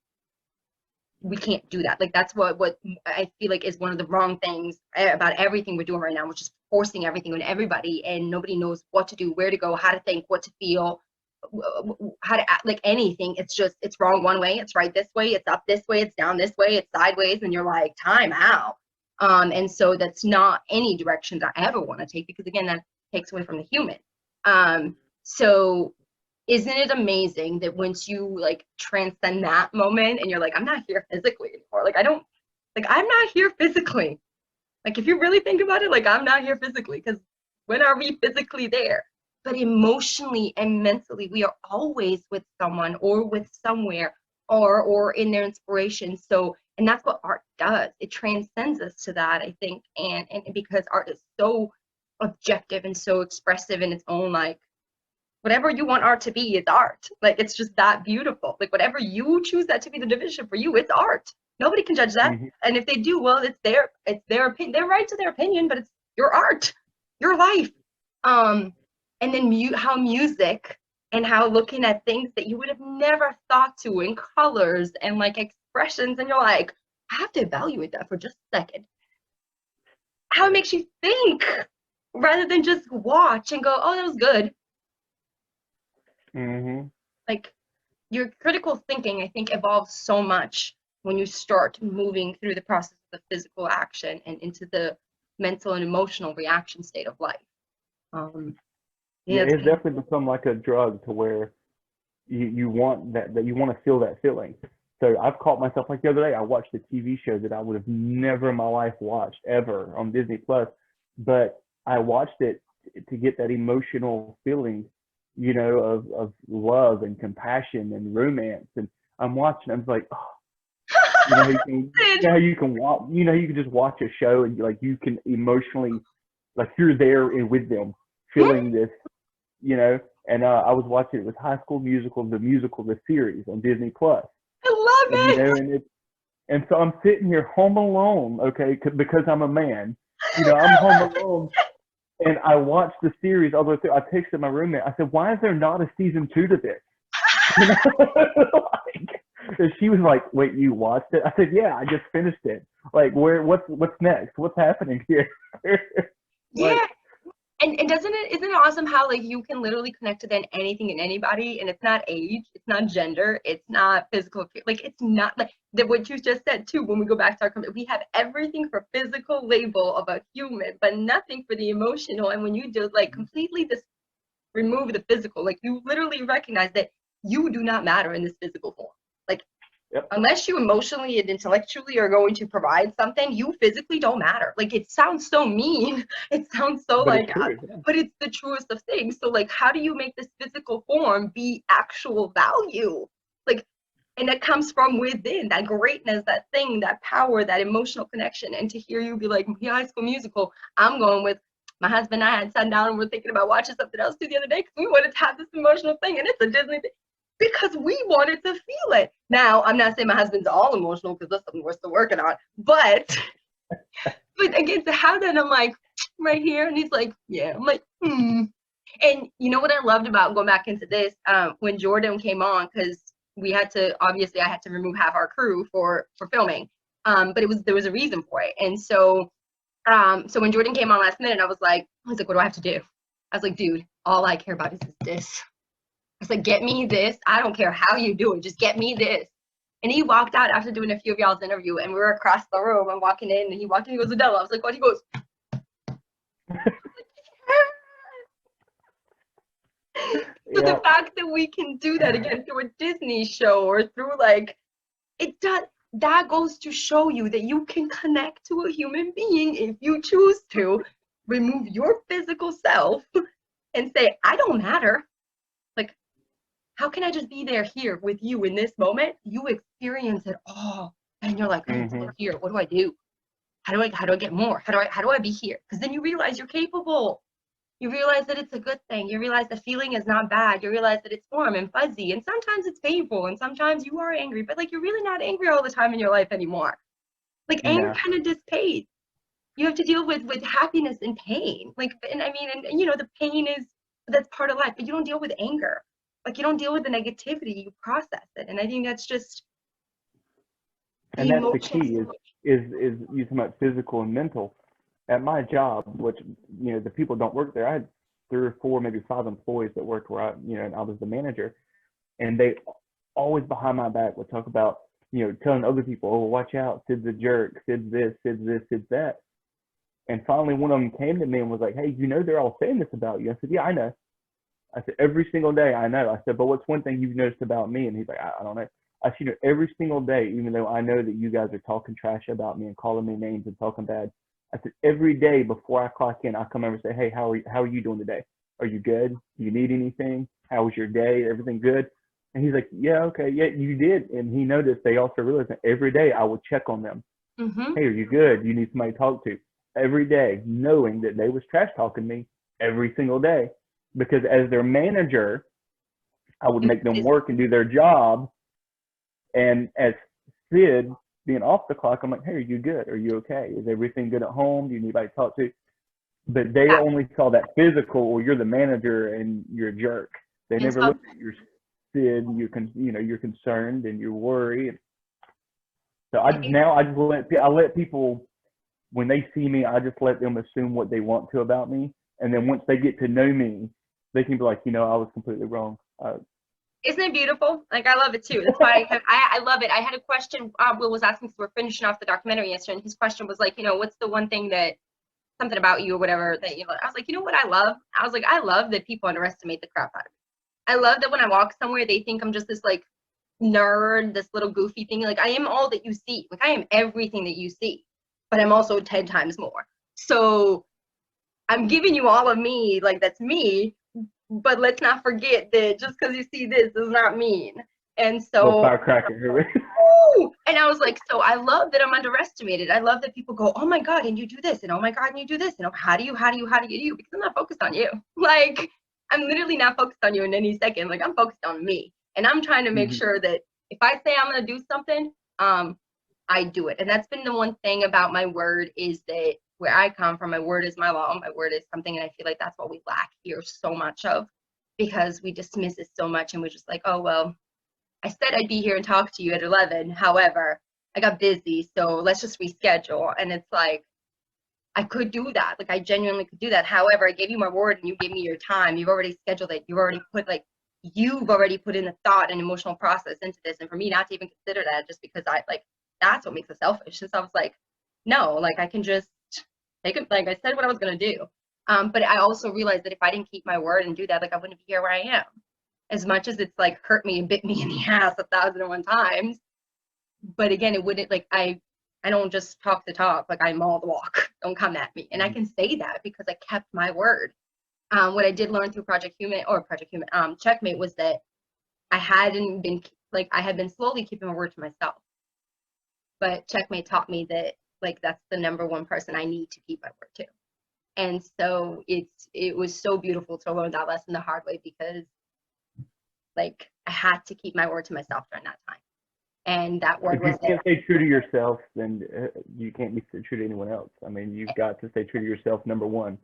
we can't do that. That's what I feel like is one of the wrong things about everything we're doing right now, which is forcing everything on everybody, and nobody knows what to do, where to go, how to think, what to feel, how to act, anything. It's wrong one way, it's right this way, it's up this way, it's down this way, it's sideways, and you're like, time out. And so that's not any directions I ever want to take, because again, that takes away from the human. So isn't it amazing that once you transcend that moment and you're like, I'm not here physically anymore, I'm not here physically, if you really think about it, I'm not here physically, because when are we physically there? But emotionally and mentally, we are always with someone or with somewhere or in their inspiration. So, and that's what art does. It transcends us to that, I think. And because art is so objective and so expressive in its own, whatever you want art to be is art. It's just that beautiful. Whatever you choose that to be the division for you, it's art. Nobody can judge that. And if they do, well, it's their opinion. They're right to their opinion, but it's your art, your life. And then how music and how looking at things that you would have never thought to in colors and expressions, and you're like, I have to evaluate that for just a second. How it makes you think rather than just watch and go, oh, that was good. Your critical thinking, I think, evolves so much when you start moving through the process of the physical action and into the mental and emotional reaction state of life. It's definitely become like a drug, to where you want that you want to feel that feeling. So I've caught myself, like the other day, I watched a TV show that I would have never in my life watched ever on Disney Plus, but I watched it to get that emotional feeling, of love and compassion and romance. And I'm watching, I'm like, oh, how you can watch, you can just watch a show and like you can emotionally, like you're there with them, feeling this, And I was watching it with High School Musical, the series on Disney Plus. I love And it. and so I'm sitting here home alone, okay, because I'm a man. I'm home alone, and I watched the series all the way through. I texted my roommate. I said, "Why is there not a season 2 to this?" And she was like, "Wait, you watched it?" I said, "Yeah, I just finished it. Like, what's next? What's happening here?" Yeah. And isn't it awesome how like you can literally connect to then anything and anybody, and it's not age, it's not gender, it's not physical, like it's not like what you just said too. When we go back to our we have everything for physical label of a human, but nothing for the emotional. And when you do like completely just remove the physical, like you literally recognize that you do not matter in this physical form. Like unless you emotionally and intellectually are going to provide something, you physically don't matter. Like it sounds so mean. It sounds so but like, it's true, yeah. but it's the truest of things. So like, how do you make this physical form be actual value? Like, and that comes from within, that greatness, that thing, that power, that emotional connection. And to hear you be like, High School Musical, I'm going with my husband and I had sat down and we're thinking about watching something else too the other day because we wanted to have this emotional thing, and it's a Disney thing. Because we wanted to feel it. Now, I'm not saying my husband's all emotional because that's something we're still working on. But again, to have that, I'm like, right here. And he's like, yeah. I'm like, And you know what I loved about going back into this, when Jordan came on, because I had to remove half our crew for filming. But there was a reason for it. And so when Jordan came on last minute, I was like, what do I have to do? I was like, dude, all I care about is this. I said, get me this. I don't care how you do it. Just get me this. And he walked out after doing a few of y'all's interview, and we were across the room. I'm walking in, and he walked in. He goes, Adela. I was like, what? He goes. So the fact that we can do that again through a Disney show or through like it does, that goes to show you that you can connect to a human being if you choose to remove your physical self and say, I don't matter. How can I just be there here with you in this moment? You experience it all, and you're like, I'm still here. What do I do? How do I get more? How do I be here? Because then you realize you're capable. You realize that it's a good thing. You realize the feeling is not bad. You realize that it's warm and fuzzy, and sometimes it's painful, and sometimes you are angry. But like you're really not angry all the time in your life anymore. Like anger kind of dissipates. You have to deal with happiness and pain. Like, and I mean, and the pain that's part of life, but you don't deal with anger. Like you don't deal with the negativity, you process it. And I think that's just and that's the key is you talking about physical and mental. At my job, which the people don't work there, I had 3 or 4, maybe 5 employees that worked where I was the manager, and they always behind my back would talk about telling other people, oh, watch out, Syd's a jerk, Syd's this, Syd's this, Syd's that. And finally one of them came to me and was like, hey, they're all saying this about you. I said, yeah, I know. I said, every single day, I know. I said, but what's one thing you've noticed about me? And he's like, I don't know. I said, every single day, even though I know that you guys are talking trash about me and calling me names and talking bad, I said, every day before I clock in, I come over and say, hey, how are you doing today? Are you good? Do you need anything? How was your day? Everything good? And he's like, yeah, okay, yeah, you did. And he noticed they also realized that every day I would check on them. Hey, are you good? You need somebody to talk to. Every day, knowing that they was trash talking me every single day. Because as their manager, I would make them work and do their job. And as Sydd, being off the clock, I'm like, hey, are you good? Are you okay? Is everything good at home? Do you need anybody to talk to? But they only saw that physical, or you're the manager and you're a jerk. They never looked at your Sydd, you're concerned and you're worried. So I let people, when they see me, I just let them assume what they want to about me. And then once they get to know me, they can be like, I was completely wrong. Isn't it beautiful? Like, I love it too. That's why I love it. I had a question Will was asking, because we're finishing off the documentary yesterday, and his question was like, what's the one thing that, something about you or whatever that, I was like, what I love? I was like, I love that people underestimate the crap out of me. I love that when I walk somewhere, they think I'm just this like nerd, this little goofy thing. Like I am all that you see. Like I am everything that you see, but I'm also 10 times more. So I'm giving you all of me, like that's me, but let's not forget that just because you see this does not mean. And Little so, firecracker. and I was like, so I love that I'm underestimated. I love that people go, oh my God, and you do this, and oh my God, and you do this, and how do you, because I'm not focused on you. Like, I'm literally not focused on you in any second. Like, I'm focused on me. And I'm trying to make sure that if I say I'm going to do something, I do it. And that's been the one thing about my word is that where I come from, my word is my law. My word is something, and I feel like that's what we lack here so much of, because we dismiss it so much, and we're just like, oh, well, I said I'd be here and talk to you at 11. However, I got busy, so let's just reschedule. And it's like, I could do that. Like, I genuinely could do that. However, I gave you my word and you gave me your time. You've already scheduled it. You've already put in the thought and emotional process into this. And for me not to even consider that just because that's what makes us selfish. Since I was like, no, like I can just take it. Like I said what I was going to do. But I also realized that if I didn't keep my word and do that, like I wouldn't be here where I am. As much as it's like hurt me and bit me in the ass 1,001 times. But again, it wouldn't like I don't just talk the talk, like I maul the walk. Don't come at me. And I can say that because I kept my word. What I did learn through Checkmate was that I had been slowly keeping my word to myself. But Checkmate taught me that like that's the number one person I need to keep my word to. And so it was so beautiful to learn that lesson the hard way, because like I had to keep my word to myself during that time. And that word was if you can't stay true to yourself, then you can't be true to anyone else. I mean, you've got to stay true to yourself, number one.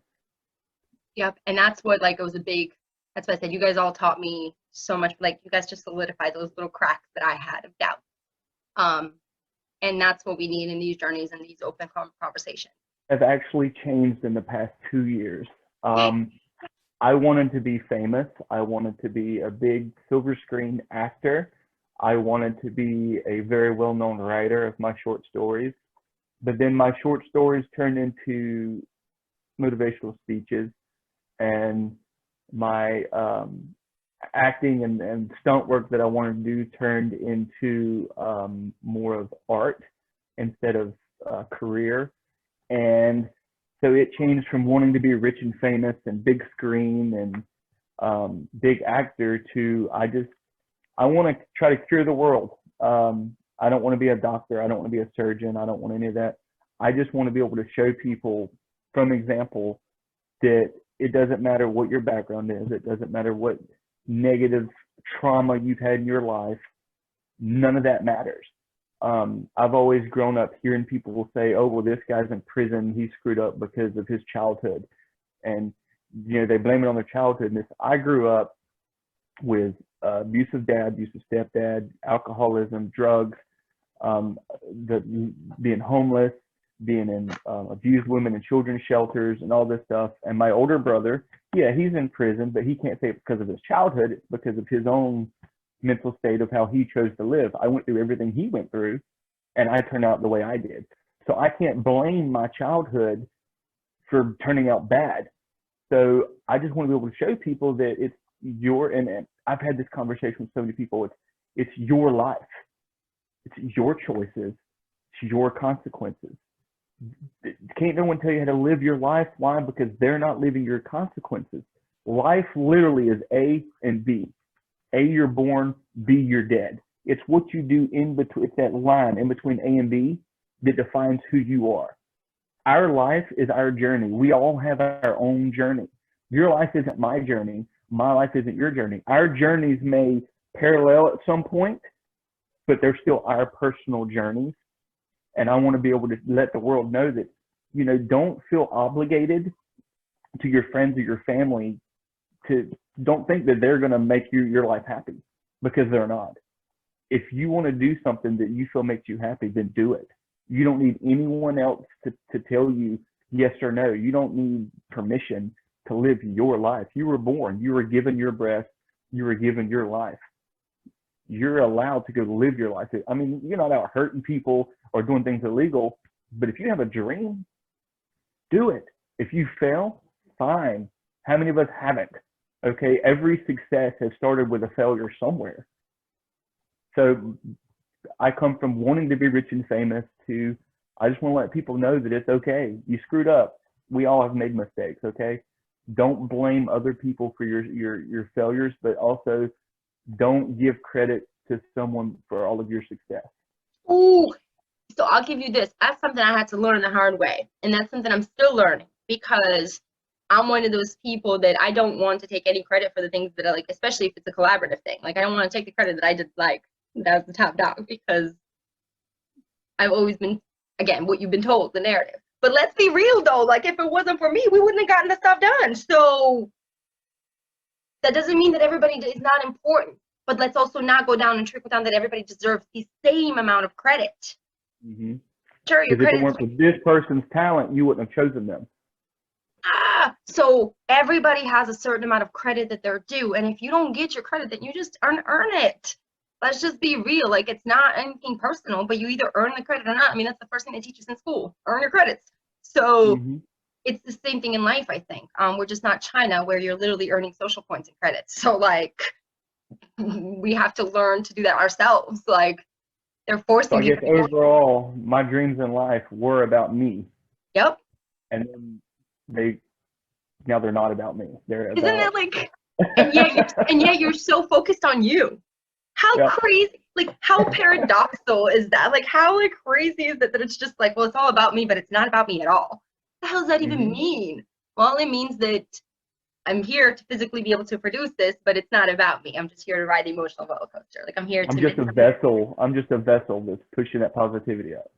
Yep. And that's what like it was that's why I said you guys all taught me so much. Like you guys just solidified those little cracks that I had of doubt. And that's what we need in these journeys and these open conversations. I've actually changed in the past 2 years. I wanted to be famous. I wanted to be a big silver screen actor. I wanted to be a very well-known writer of my short stories. But then my short stories turned into motivational speeches, and my acting and stunt work that I wanted to do turned into more of art instead of career. And so it changed from wanting to be rich and famous and big screen and big actor to I want to try to cure the world. I don't want to be a doctor. I don't want to be a surgeon. I don't want any of that. I just want to be able to show people from example that it doesn't matter what your background is. It doesn't matter what negative trauma you've had in your life. None of that matters. I've always grown up hearing people say, oh, well, this guy's in prison. He screwed up because of his childhood. And, they blame it on their childhood. And I grew up with abusive dad, abusive stepdad, alcoholism, drugs, being homeless, being in abused women and children's shelters and all this stuff. And my older brother, yeah, he's in prison, but he can't say it's because of his childhood. It's because of his own mental state of how he chose to live. I went through everything he went through, and I turned out the way I did. So I can't blame my childhood for turning out bad. So I just want to be able to show people that it's and I've had this conversation with so many people, it's your life. It's your choices. It's your consequences. Can't no one tell you how to live your life? Why? Because they're not living your consequences. Life literally is A and B. A, you're born, B, you're dead. It's what you do in between, it's that line in between A and B that defines who you are. Our life is our journey. We all have our own journey. Your life isn't my journey. My life isn't your journey. Our journeys may parallel at some point, but they're still our personal journeys. And I want to be able to let the world know that, don't feel obligated to your friends or your family don't think that they're going to make your life happy, because they're not. If you want to do something that you feel makes you happy, then do it. You don't need anyone else to tell you yes or no. You don't need permission to live your life. You were born, you were given your breath, you were given your life. You're allowed to go live your life. I mean, you're not out hurting people or doing things illegal, but if you have a dream, do it. If you fail, fine. How many of us haven't? Okay, every success has started with a failure somewhere. So I come from wanting to be rich and famous to I just want to let people know that it's okay. You screwed up. We all have made mistakes, okay? Don't blame other people for your failures, but also don't give credit to someone for all of your success. Ooh, so I'll give you this. That's something I had to learn the hard way. And that's something I'm still learning because I'm one of those people that I don't want to take any credit for the things that I like, especially if it's a collaborative thing. Like, I don't want to take the credit that I did, like, that was the top dog, because I've always been, again, what you've been told, the narrative. But let's be real, though. Like, if it wasn't for me, we wouldn't have gotten the stuff done. So that doesn't mean that everybody is not important. But let's also not go down and trickle down that everybody deserves the same amount of credit. Mm-hmm. Sure, your Because if credit. it weren't for this person's talent, you wouldn't have chosen them. So everybody has a certain amount of credit that they're due. And if you don't get your credit, then you just earn it. Let's just be real. Like, it's not anything personal, but you either earn the credit or not. I mean, that's the first thing they teach us in school. Earn your credits. So it's the same thing in life, I think. We're just not China, where you're literally earning social points and credits. So, like, we have to learn to do that ourselves. Like, they're forcing So I guess overall, my dreams in life were about me. Yep. And then now they're not about me. They're about. Isn't that like? And yet you're so focused on you. How crazy, like, how paradoxical is that? Like, how, like, crazy is it that it's just like, well, it's all about me, but it's not about me at all? What the hell does that even mean? Well, it means that I'm here to physically be able to produce this, but it's not about me. I'm just here to ride the emotional roller coaster. Like, I'm just a vessel. I'm just a vessel that's pushing that positivity up.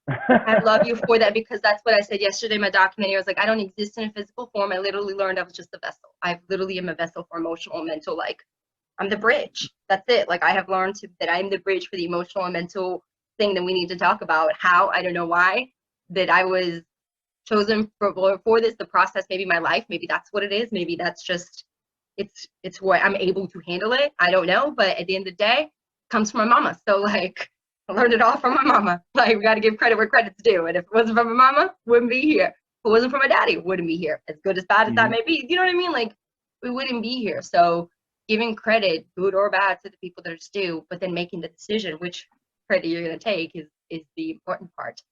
I love you for that, because that's what I said yesterday in my documentary. I was like, I don't exist in a physical form. I literally learned I was just a vessel. I literally am a vessel for emotional and mental, like, I'm the bridge. That's it. Like, I have learned that I'm the bridge for the emotional and mental thing that we need to talk about. How? I don't know why. That I was chosen for this, the process, maybe my life. Maybe that's what it is. Maybe that's just, it's what I'm able to handle it. I don't know. But at the end of the day, it comes from my mama. So, like, I learned it all from my mama. Like, we got to give credit where credit's due. And if it wasn't from my mama, wouldn't be here. If it wasn't from my daddy, wouldn't be here. As good, as bad as that may be. You know what I mean? Like, we wouldn't be here. So giving credit, good or bad, to the people that it's due, but then making the decision which credit you're going to take is the important part.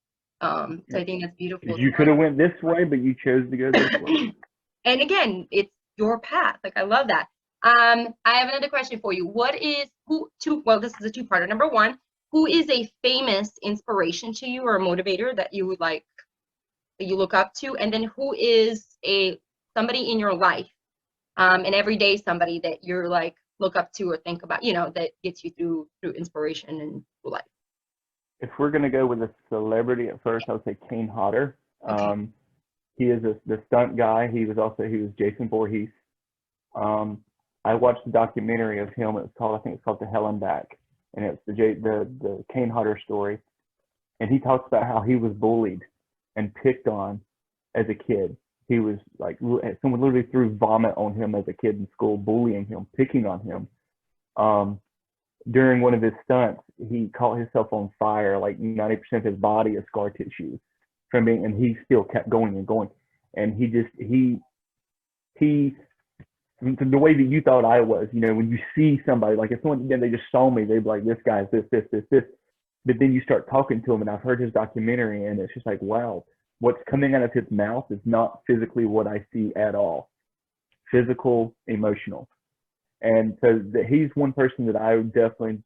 So I think that's beautiful. You could have went this way, but you chose to go this way. And again, it's your path. Like, I love that. I have another question for you. Well, this is a two-parter. Number one, who is a famous inspiration to you or a motivator that you would like, that you look up to? And then who is somebody in your life, an everyday somebody that you're like, look up to or think about, that gets you through inspiration and through life? If we're going to go with a celebrity at first, I would say Kane Hodder. Okay. He is the stunt guy. He was Jason Voorhees. I watched the documentary of him. I think it's called The Hell and Back. And it's the Kane Hodder story. And he talks about how he was bullied and picked on as a kid. He was like, someone literally threw vomit on him as a kid in school, bullying him, picking on him. During one of his stunts, he caught himself on fire. Like 90% of his body is scar tissue from being, and he still kept going and going. And the way that you thought I was, when you see somebody, like if someone, they just saw me, they'd be like, this guy's this. But then you start talking to him, and I've heard his documentary, and it's just like, wow, what's coming out of his mouth is not physically what I see at all. Physical, emotional. And so he's one person that I would definitely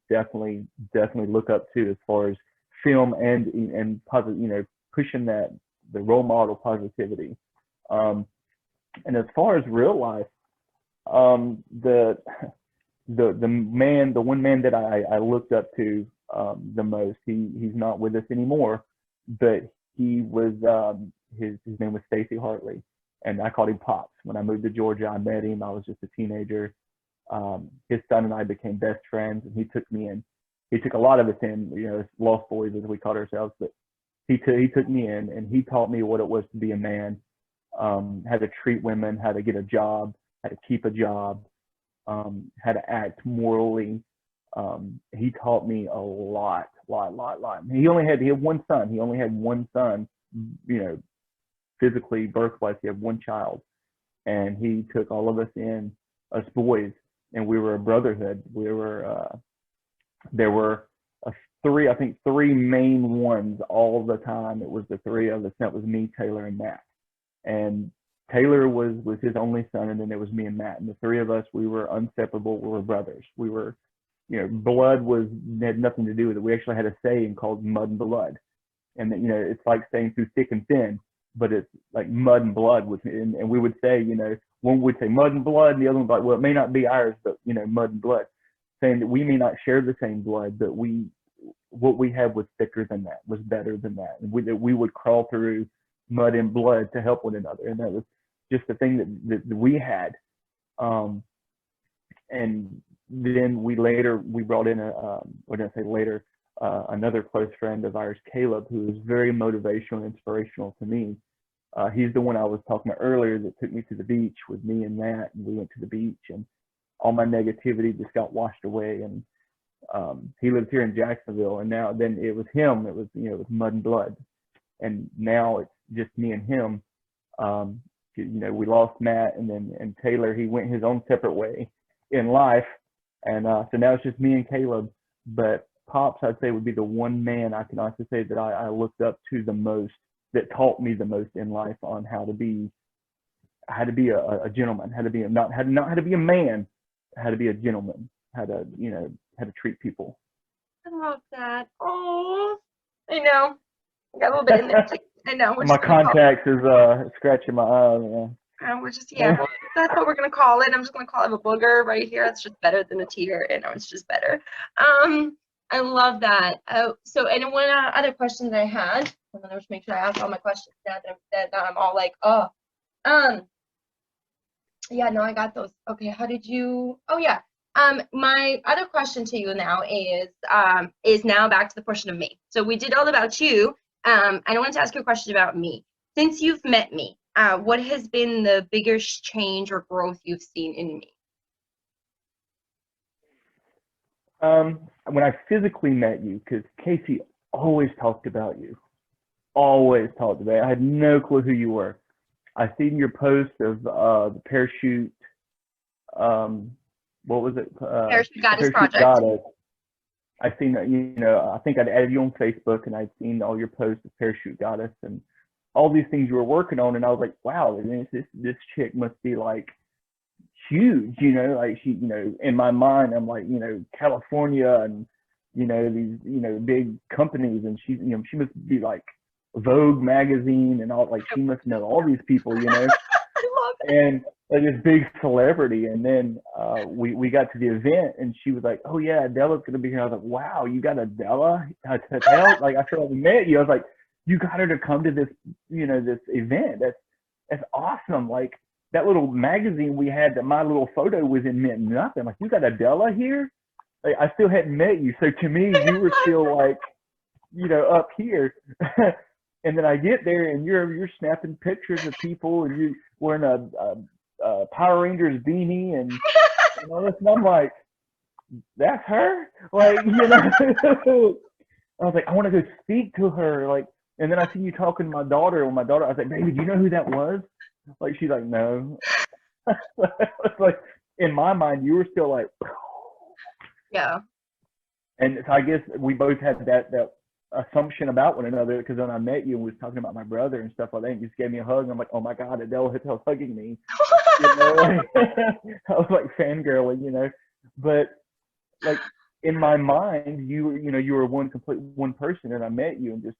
look up to as far as film and positive, pushing the role model positivity. And as far as real life, the one man that I looked up to the most, he's not with us anymore, but he was his name was Stacey Hartley, and I called him Pops. When I moved to Georgia, I met him. I was just a teenager. His son and I became best friends, and he took me in. He took a lot of us in, as lost boys as we called ourselves, but he took me in, and he taught me what it was to be a man, how to treat women, how to get a job, how to keep a job, how to act morally. He taught me a lot. He had one son. He only had one son, physically, birth-wise, he had one child. And he took all of us in us boys, and we were a brotherhood. We were there were I think three main ones all the time. It was the three of us. That was me, Taylor, and Matt. And Taylor was his only son, and then there was me and Matt. And the three of us, we were inseparable. We were brothers. We were, blood had nothing to do with it. We actually had a saying called mud and blood. And it's like saying through thick and thin, but it's like mud and blood. And we would say, one would say mud and blood, and the other one would be like, well, it may not be ours, but mud and blood, saying that we may not share the same blood, but what we had was thicker than that, was better than that, and we would crawl through mud and blood to help one another, and that was just the thing that we had. And then we brought in another close friend of ours, Caleb, who was very motivational and inspirational to me. He's the one I was talking about earlier that took me to the beach with me and Matt, and we went to the beach, and all my negativity just got washed away. And he lives here in Jacksonville, and then it was him. It was it was mud and blood, and now it's just me and him. We lost Matt, and Taylor. He went his own separate way in life, and so now it's just me and Caleb. But Pops, I'd say, would be the one man I can honestly say that I looked up to the most, that taught me the most in life on how to be a gentleman, how to be not how to be a man, how to be a gentleman, how to how to treat people. I love that. Oh, I know. I got a little bit in there too. I know. My contacts is scratching my eye. We're just that's what we're gonna call it. I'm just gonna call it a booger right here. It's just better than a tear. It's just better. I love that. So, and one other question that I had, and then I just make sure I ask all my questions now that I'm all like, oh, yeah, no, I got those. Okay, how did you? Oh yeah. My other question to you now is now back to the portion of me. So we did all about you. I wanted to ask you a question about me. Since you've met me, what has been the biggest change or growth you've seen in me? When I physically met you, because Casey always talked about you, always talked about it. I had no clue who you were. I seen your post of the parachute. What was it? Parachute Goddess Project. Goddess. I seen that. I think I'd added you on Facebook, and I'd seen all your posts of Parachute Goddess and all these things you were working on, and I was like, wow, this chick must be like huge, like she, in my mind, I'm like, California and, these, big companies, and she, she must be like Vogue magazine and all, like she must know all these people, I love it. And like this big celebrity. And then we got to the event, and she was like, oh yeah, Adela's gonna be here. I was like, wow, you got Adela? Like I feel like I met you. I was like, you got her to come to this, this event. That's awesome. Like that little magazine we had that my little photo was in meant nothing. Like, you got Adela here? Like, I still hadn't met you. So to me, you were still like, up here. And then I get there, and you're snapping pictures of people, and you wearing a Power Rangers beanie and all this. And I'm like, that's her? Like, I was like, I want to go speak to her. Like, and then I see you talking to my daughter. I was like, baby, do you know who that was? Like, she's like, no. It's like, in my mind, you were still like, yeah. And so I guess we both had that assumption about one another, because when I met you and was talking about my brother and stuff like that, and you just gave me a hug, and I'm like, oh my God, Adele Hittel's hugging me. Like, I was like fangirling, but like in my mind, you were one person, and I met you, and just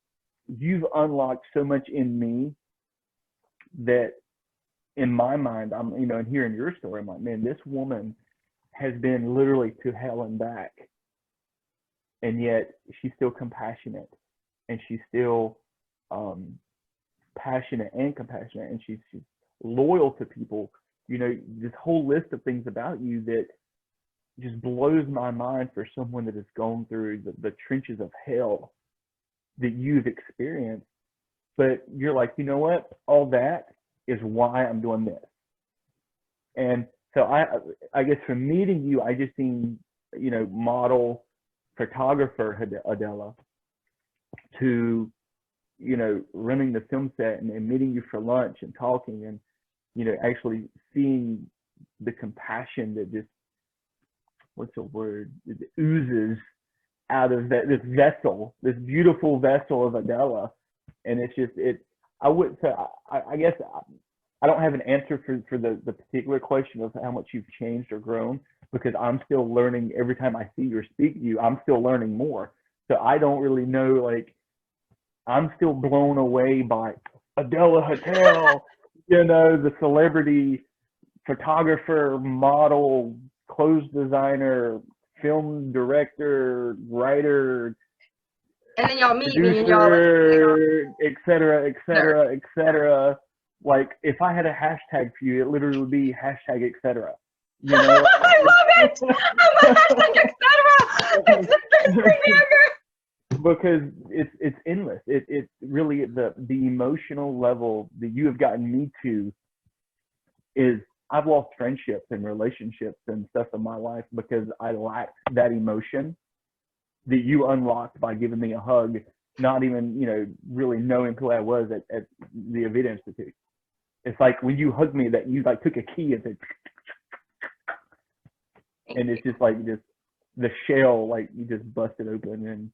you've unlocked so much in me that in my mind, I'm, and hearing your story, I'm like, man, this woman has been literally to hell and back. And yet she's still compassionate, and she's still passionate and compassionate, and she's loyal to people. This whole list of things about you that just blows my mind for someone that has gone through the trenches of hell that you've experienced. But you're like, you know what? All that is why I'm doing this. And so I guess from meeting you, I just seen, model photographer Adela, to running the film set and meeting you for lunch and talking, and actually seeing the compassion that just, what's the word, it oozes out of this vessel, this beautiful vessel of Adela. And it's just, I wouldn't say, I guess I don't have an answer for the particular question of how much you've changed or grown, because I'm still learning every time I see you or speak to you. I'm still learning more. So I don't really know, like, I'm still blown away by Adela Hotel, the celebrity photographer, model, clothes designer, film director, writer, and then y'all meet me and y'all producer, like, et cetera, et cetera, et cetera. Like, if I had a hashtag for you, it literally would be hashtag et cetera. I love it. I'm a hashtag et cetera. It's the best thing ever. Because it's endless. It's really the emotional level that you have gotten me to is, I've lost friendships and relationships and stuff in my life because I lacked that emotion that you unlocked by giving me a hug, not even, really knowing who I was at the Evita Institute. It's like when you hugged me that you like took a key and said, and it's just like just the shell, like you just busted open,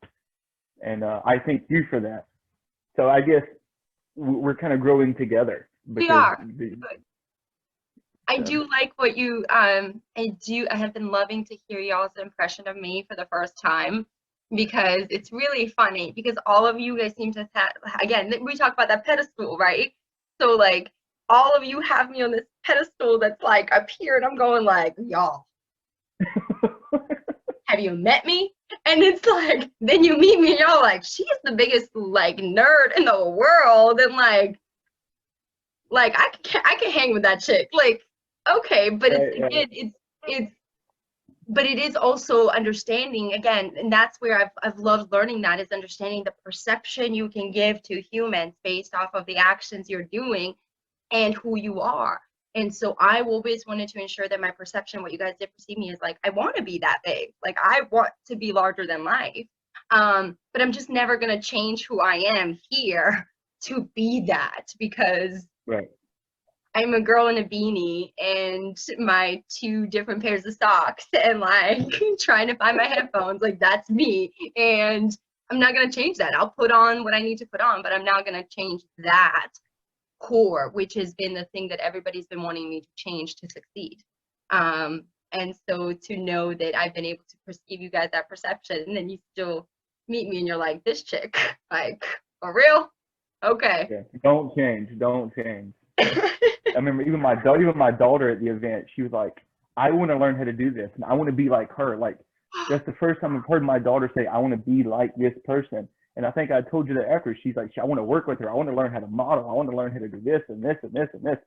and I thank you for that. So I guess we're kind of growing together. We are. I do like what you I have been loving to hear y'all's impression of me for the first time, because it's really funny, because all of you guys seem to have, again, we talk about that pedestal, right? So like all of you have me on this pedestal that's like up here, and I'm going like, y'all, have you met me? And it's like, then you meet me and y'all like, she's the biggest like nerd in the world, and like I can hang with that chick, like, okay. But but it is also understanding, again, and that's where I've loved learning, that is understanding the perception you can give to humans based off of the actions you're doing and who you are. And so I always wanted to ensure that my perception, what you guys did perceive me, is like, I want to be that big, like I want to be larger than life, but I'm just never going to change who I am here to be that, because right. I'm a girl in a beanie and my 2 different pairs of socks and like trying to find my headphones. Like, that's me. And I'm not going to change that. I'll put on what I need to put on, but I'm not going to change that core, which has been the thing that everybody's been wanting me to change to succeed. And so to know that I've been able to perceive you guys that perception, and then you still meet me and you're like, this chick, like, for real? Okay. Yeah. Don't change. I remember even my daughter at the event, she was like, I want to learn how to do this, and I want to be like her. Like, that's the first time I've heard my daughter say, I want to be like this person. And I think I told you that after. She's like, I want to work with her. I want to learn how to model. I want to learn how to do this and this and this and this.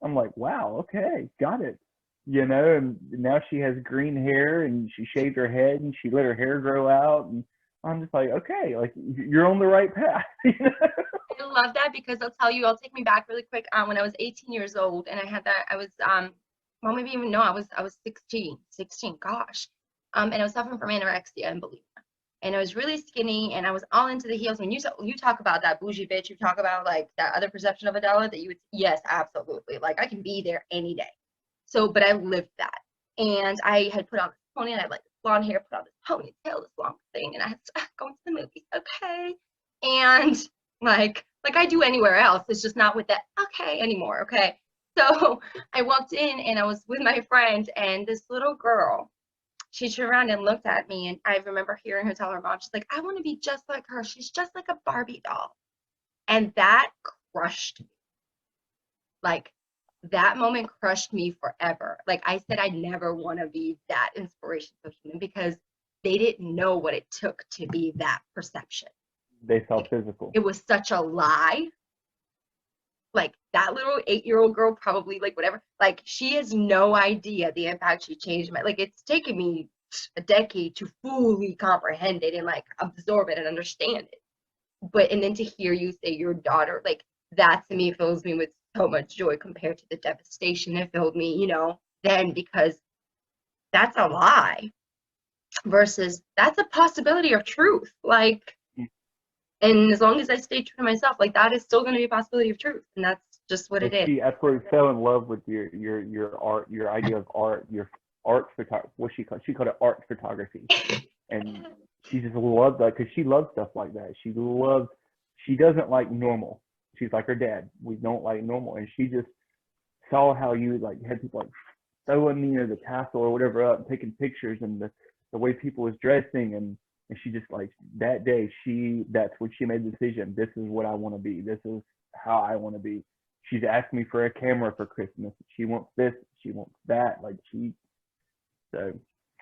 I'm like, wow, okay, got it. And now she has green hair, and she shaved her head, and she let her hair grow out. And I'm just like, okay, like, you're on the right path. I love that, because I'll take me back really quick. When I was 18 years old, and I had that, I was, well, maybe even no, I was 16, gosh. And I was suffering from anorexia and bulimia. And I was really skinny, and I was all into the heels. When you talk about that bougie bitch, you talk about like that other perception of Adela that you would, yes, absolutely. Like, I can be there any day. So, but I lived that. And I had put on this pony, and I had like blonde hair, put on this ponytail, this long thing, and I had to go into the movies. Okay. And like I do anywhere else, it's just not with that okay anymore. Okay. So I walked in, and I was with my friend, and this little girl, she turned around and looked at me, and I remember hearing her tell her mom, she's like, I want to be just like her. She's just like a Barbie doll. And that crushed me. Like, that moment crushed me forever. Like, I said, I never want to be that inspirational human, because they didn't know what it took to be that perception. They felt physical. It was such a lie. Like, that little 8-year-old girl, probably, like, whatever, like, she has no idea the impact she changed my, like, it's taken me a decade to fully comprehend it and like absorb it and understand it. But, and then to hear you say your daughter, like, that to me fills me with so much joy compared to the devastation it filled me, then, because that's a lie versus that's a possibility of truth. Like, And as long as I stay true to myself, like that is still going to be a possibility of truth. And that's just what it is. She absolutely fell in love with your art, your idea of art, your art photography. What she called it art photography, and she just loved that because she loves stuff like that. She doesn't like normal. She's like her dad. We don't like normal, and she just saw how you like had people like throwing the tassel or whatever up and taking pictures and the way people was dressing and she just like that day that's when she made the decision. This is what I want to be. This is how I want to be. She's asked me for a camera for Christmas. She wants this. She wants that. So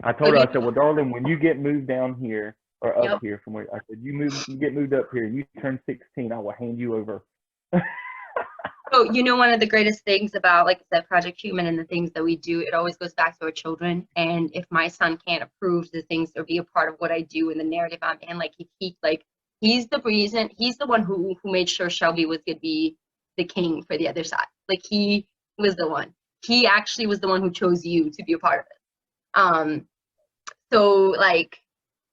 I told her, I said, well, darling, when you get moved down here or up here from where I said, you get moved up here, you turn 16, I will hand you over. So, one of the greatest things about, like I said, Project Human and the things that we do, it always goes back to our children. And if my son can't approve the things or be a part of what I do in the narrative I'm in, like he's the reason, he's the one who made sure Shelby was going to be the king for the other side. Like he was the one. He actually was the one who chose you to be a part of it. So like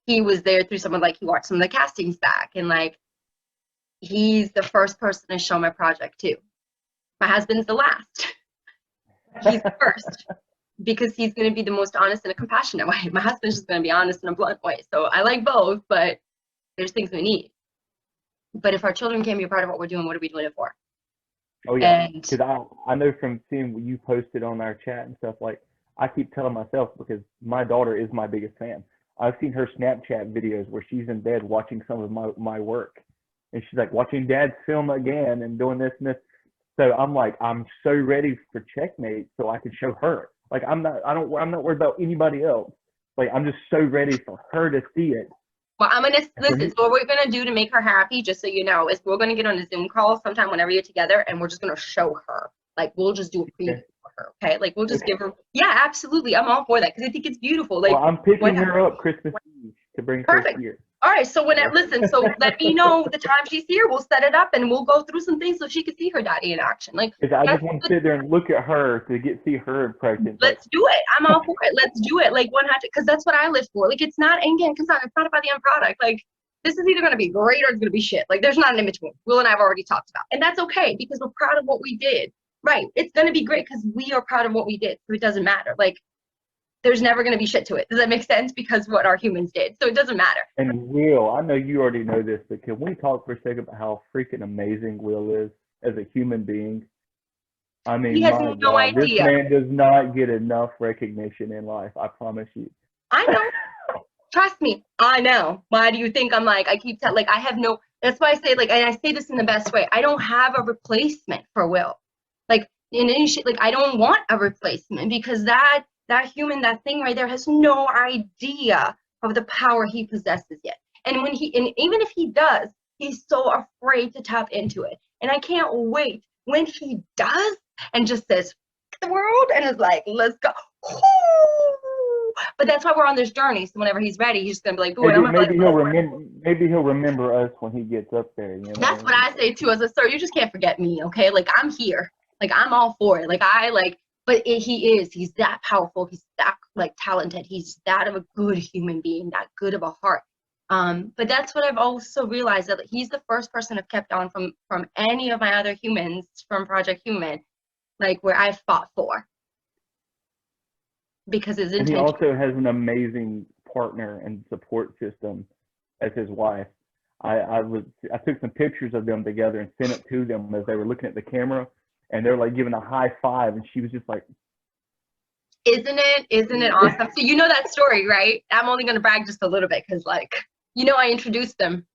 he was there through someone, like he watched some of the castings back, and like he's the first person to show my project too. My husband's the last. He's the first because he's going to be the most honest in a compassionate way. My husband's just going to be honest in a blunt way. So I like both, but there's things we need. But if our children can't be a part of what we're doing, what are we doing it for? Oh yeah, because I know from seeing what you posted on our chat and stuff, like I keep telling myself, because my daughter is my biggest fan. I've seen her Snapchat videos where she's in bed watching some of my work, and she's like watching Dad's film again and doing this and this. So I'm like, I'm so ready for Checkmate so I can show her. Like I'm not worried about anybody else. Like I'm just so ready for her to see it. Well, I'm gonna listen. So what we're gonna do to make her happy, just so you know, is we're gonna get on a Zoom call sometime whenever you're together, and we're just gonna show her. Like we'll just do a preview for her. Okay? Like we'll just give her. Yeah, absolutely. I'm all for that because I think it's beautiful. Like well, I'm picking her up Christmas Eve to bring her here. All right, so listen, so let me know the time she's here. We'll set it up and we'll go through some things so she can see her daddy in action. Like, I just want to sit there and look at her to see her pregnant. Let's do it. I'm all for it. Let's do it. Like 100, because that's what I live for. Like, it's not, and again, it's not about the end product. Like, this is either going to be great or it's going to be shit. Like, there's not an in between. Will and I have already talked about, and that's okay because we're proud of what we did. Right? It's going to be great because we are proud of what we did. So it doesn't matter. Like, there's never going to be shit to it. Does that make sense? Because what our humans did. So it doesn't matter. And Will, I know you already know this, but can we talk for a second about how freaking amazing Will is as a human being? I mean, he has no God, idea. This man does not get enough recognition in life. I promise you. I know. Trust me. I know. Why do you think I'm like, I keep telling, like, I have no, that's why I say, like, and I say this in the best way. I don't have a replacement for Will. Like, in any shit, like, I don't want a replacement because that human, that thing right there has no idea of the power he possesses yet. And and even if he does, he's so afraid to tap into it. And I can't wait when he does and just says the world and is like, let's go. Ooh. But that's why we're on this journey. So whenever he's ready, he's just gonna be like, maybe he'll remember us when he gets up there. You know? That's what I say too. As a sir, you just can't forget me, okay? Like I'm here. Like I'm all for it. But he's that powerful. He's that like talented. He's that of a good human being, that good of a heart. But that's what I've also realized, that he's the first person I've kept on from any of my other humans from Project Human, like where I fought for. Because his intention. And he also has an amazing partner and support system as his wife. I took some pictures of them together and sent it to them as they were looking at the camera. And they're like giving a high five, and she was just like, isn't it awesome? So you know that story, right? I'm only going to brag just a little bit because, like, I introduced them.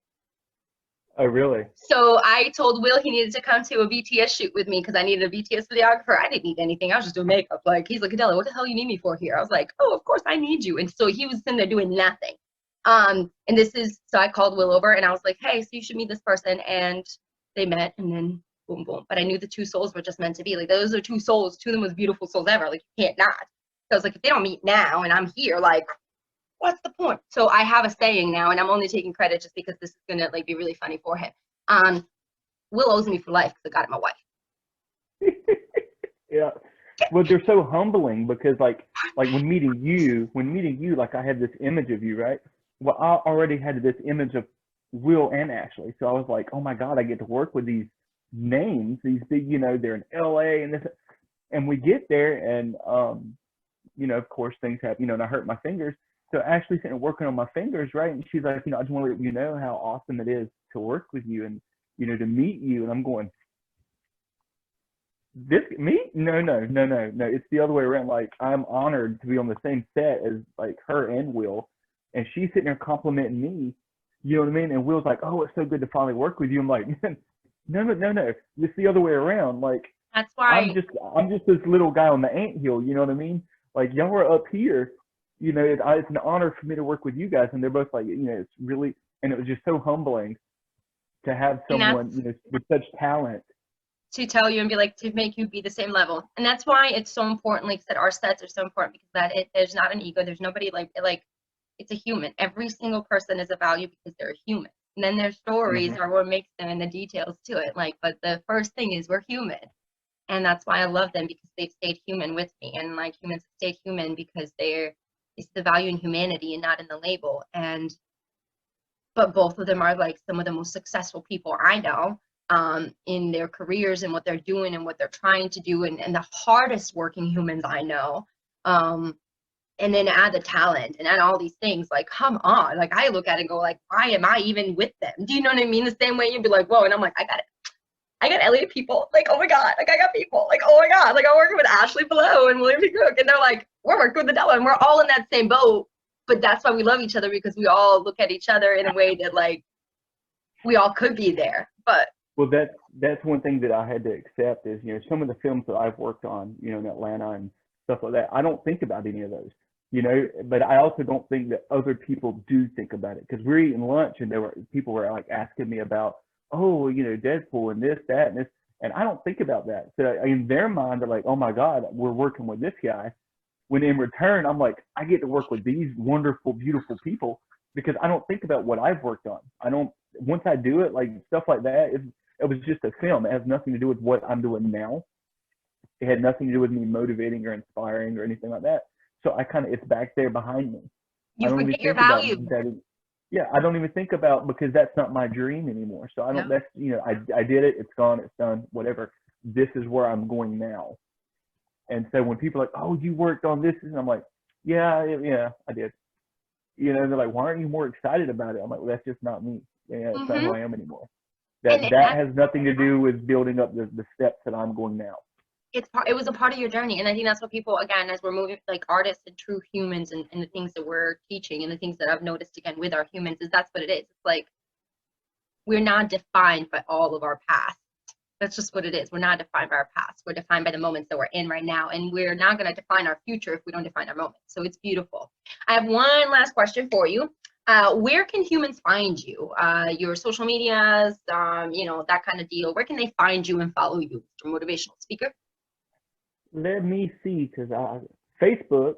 Oh, really? So I told Will he needed to come to a BTS shoot with me because I needed a BTS videographer. I didn't need anything. I was just doing makeup. Like, he's like, Adela, what the hell you need me for here? I was like, oh, of course I need you. And so he was sitting there doing nothing. And so I called Will over and I was like, hey, so you should meet this person. And they met, and then boom, boom. But I knew the two souls were just meant to be. Like, those are two souls, two of the most beautiful souls ever. Like, you can't not. So I was like, if they don't meet now and I'm here, like, what's the point? So I have a saying now, and I'm only taking credit just because this is going to, like, be really funny for him. Will owes me for life because I got him a wife. Yeah. Well, they're so humbling because, like when meeting you, like, I had this image of you, right? Well, I already had this image of Will and Ashley. So I was like, oh my God, I get to work with these names, these big, they're in LA and this, and we get there and, of course things happen, and I hurt my fingers. So Ashley's sitting working on my fingers, right? And she's like, I just want to let you know how awesome it is to work with you and, to meet you. And I'm going, this me? No. It's the other way around. Like, I'm honored to be on the same set as like her and Will. And she's sitting there complimenting me, you know what I mean? And Will's like, oh, it's so good to finally work with you. I'm like, no. It's the other way around. Like, That's why I'm just this little guy on the anthill, you know what I mean? Like, y'all are up here, it's an honor for me to work with you guys. And they're both like, it's really, and it was just so humbling to have someone, with such talent to tell you and be like, to make you be the same level. And that's why it's so important. Like I said, our sets are so important because there's not an ego. There's nobody like it's a human. Every single person is a value because they're a human. And then their stories are what makes them and the details to it. Like, but the first thing is we're human. And that's why I love them, because they've stayed human with me. And like humans stay human because it's the value in humanity and not in the label. But both of them are like some of the most successful people I know in their careers and what they're doing and what they're trying to do, and the hardest working humans I know. And then add the talent and add all these things, like, come on. Like, I look at it and go like, why am I even with them? Do you know what I mean? The same way you'd be like, whoa, and I'm like, I got LA people, like, oh my God, like I got people, like, oh my God, like I'm working with Ashley Below and William P. Cook, and they're like, we're working with Adela, and we're all in that same boat. But that's why we love each other, because we all look at each other in a way that like we all could be there. But well, that's one thing that I had to accept is, some of the films that I've worked on, in Atlanta and stuff like that, I don't think about any of those, but I also don't think that other people do think about it, because we're eating lunch and people were like asking me about, oh, Deadpool and this, that, and this, and I don't think about that. So in their mind, they're like, oh my God, we're working with this guy. When in return, I'm like, I get to work with these wonderful, beautiful people, because I don't think about what I've worked on. Once I do it, like stuff like that, it was just a film. It has nothing to do with what I'm doing now. It had nothing to do with me motivating or inspiring or anything like that. So it's back there behind me. you forget your value. I don't even think about, because that's not my dream anymore. So I don't, that's, I did it, it's gone, it's done, whatever. This is where I'm going now. And so when people are like, oh, you worked on this, and I'm like, yeah, I did. They're like, why aren't you more excited about it? I'm like, well, that's just not me. Yeah, it's not who I am anymore. That has nothing to do with building up the steps that I'm going now. It was a part of your journey. And I think that's what people, again, as we're moving, like artists and true humans, and the things that we're teaching and the things that I've noticed again with our humans, is that's what it is. It's like, we're not defined by all of our past. That's just what it is. We're not defined by our past. We're defined by the moments that we're in right now. And we're not going to define our future if we don't define our moments. So it's beautiful. I have one last question for you. Where can humans find you? Your social medias, that kind of deal. Where can they find you and follow you, Mr. Motivational Speaker? Let me see, because Facebook,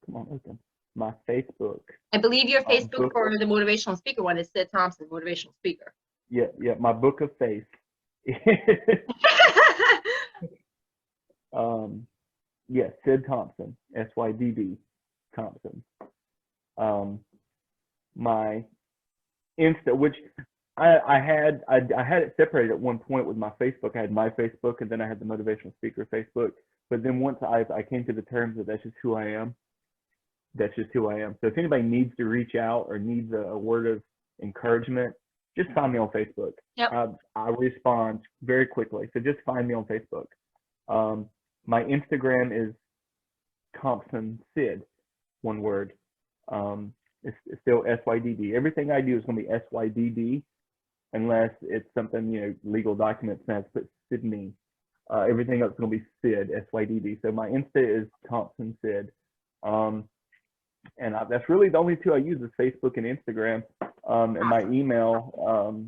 come on, open my Facebook. I believe your Facebook for the Motivational Speaker one is Sydd Thompson, Motivational Speaker. Yeah, my book of faith. Sydd Thompson, SYDD Thompson. My Insta, which I had it separated at one point with my Facebook. I had my Facebook, and then I had the Motivational Speaker Facebook. But then once I came to the terms that that's just who I am. That's just who I am. So if anybody needs to reach out or needs a word of encouragement, just find me on Facebook. Yep. I respond very quickly. So just find me on Facebook. My Instagram is Thompson Sydd, one word. It's still SYDD. Everything I do is going to be SYDD, unless it's something, legal documents and that's put Sydney. Everything else is going to be Sydd, SYDD. So my Insta is Thompson Sydd. And that's really the only two I use is Facebook and Instagram. And my email.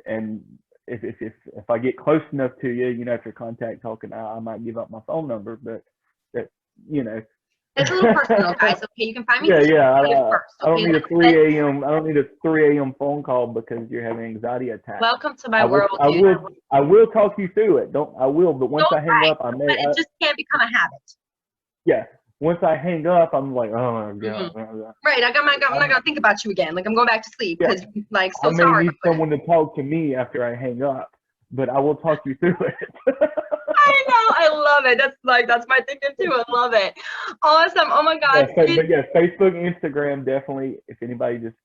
And if I get close enough to you, after contact talking, I might give up my phone number, but that, It's a little personal, guys. Okay, you can find me. I don't need a 3 a.m. I don't need a 3 a.m. phone call because you're having an anxiety attack. Welcome to my world, dude. I will talk you through it. But once I hang up, but it just can't become a habit. Yeah, once I hang up, I'm like, oh my Mhm. God. Right. I'm not gonna think about you again. Like I'm going back to sleep Yeah, because like I so may sorry. need someone to talk to me after I hang up, but I will talk you through it. I know. I love it. That's my thinking too. I love it. Awesome. Oh my Yeah, God. but yeah, Facebook, Instagram, definitely. If anybody just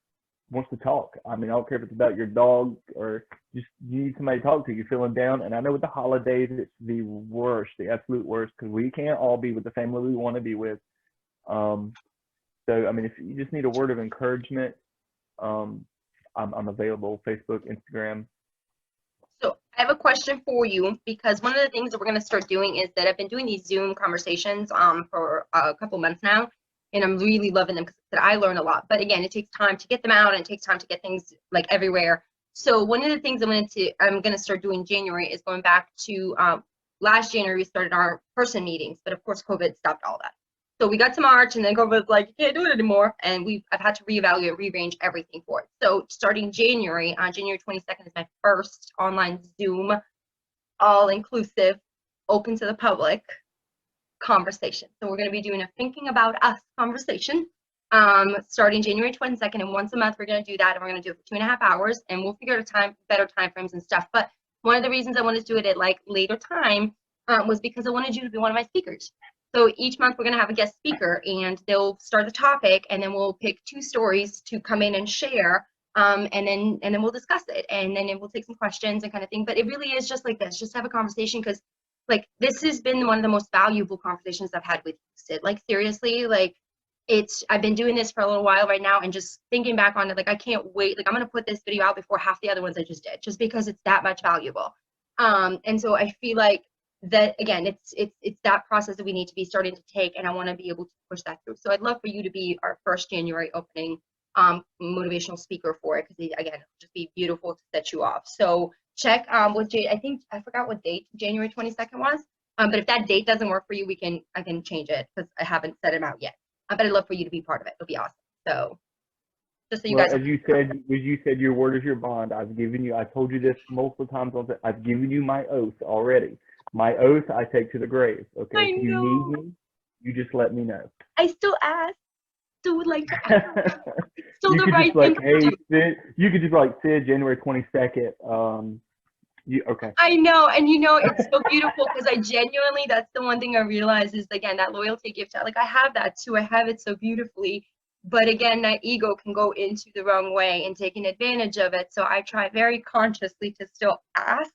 wants to talk, I mean, I don't care if it's about your dog or just you need somebody to talk to. You're feeling down, and I know with the holidays, it's the worst, the absolute worst, because we can't all be with the family we want to be with. So I mean, if you just need a word of encouragement, I'm available. Facebook, Instagram. So I have a question for you because one of the things that we're going to start doing is that I've been doing these Zoom conversations for a couple months now, and I'm really loving them because I learn a lot. But again, it takes time to get them out and it takes time to get things like everywhere. So one of the things I'm going to start doing in January is going back to last January we started our person meetings, but of course COVID stopped all that. So we got to March and then COVID was like, you can't do it anymore. And I've had to reevaluate, rearrange everything for it. So starting January, on January 22nd is my first online Zoom, all inclusive, open to the public conversation. So we're going to be doing a thinking about us conversation starting January 22nd. And once a month, we're going to do that. And we're going to do it for 2.5 hours. And we'll figure out better time frames and stuff. But one of the reasons I wanted to do it at like later time was because I wanted you to be one of my speakers. So each month we're going to have a guest speaker and they'll start the topic and then we'll pick 2 stories to come in and share. And then we'll discuss it and then we'll take some questions and kind of thing. But it really is just like this, just have a conversation because like this has been one of the most valuable conversations I've had with Sid. Like seriously, like I've been doing this for a little while right now and just thinking back on it, like I can't wait. Like I'm going to put this video out before half the other ones I just did, just because it's that much valuable. And so I feel like that again, it's that process that we need to be starting to take, and I want to be able to push that through. So I'd love for you to be our first January opening motivational speaker for it, because again, it'll just be beautiful to set you off. So check I think I forgot what date January 22nd was. But if that date doesn't work for you, I can change it because I haven't set them out yet. But I'd love for you to be part of it. It'll be awesome. So just so you Well, guys. as you said, your word is your bond. I told you this multiple times. I've given you my oath already. My oath I take to the grave. Okay, I if you know. need me, you just let me know. I still ask. Still would like to ask. Still You the could right just like, thing hey, to do. Sid. You could just like, Sid, January 22nd. Okay. I know, and it's so beautiful because I genuinely, that's the one thing I realize is again that loyalty gift. Like I have that too. I have it so beautifully, but again, that ego can go into the wrong way and taking advantage of it. So I try very consciously to still ask,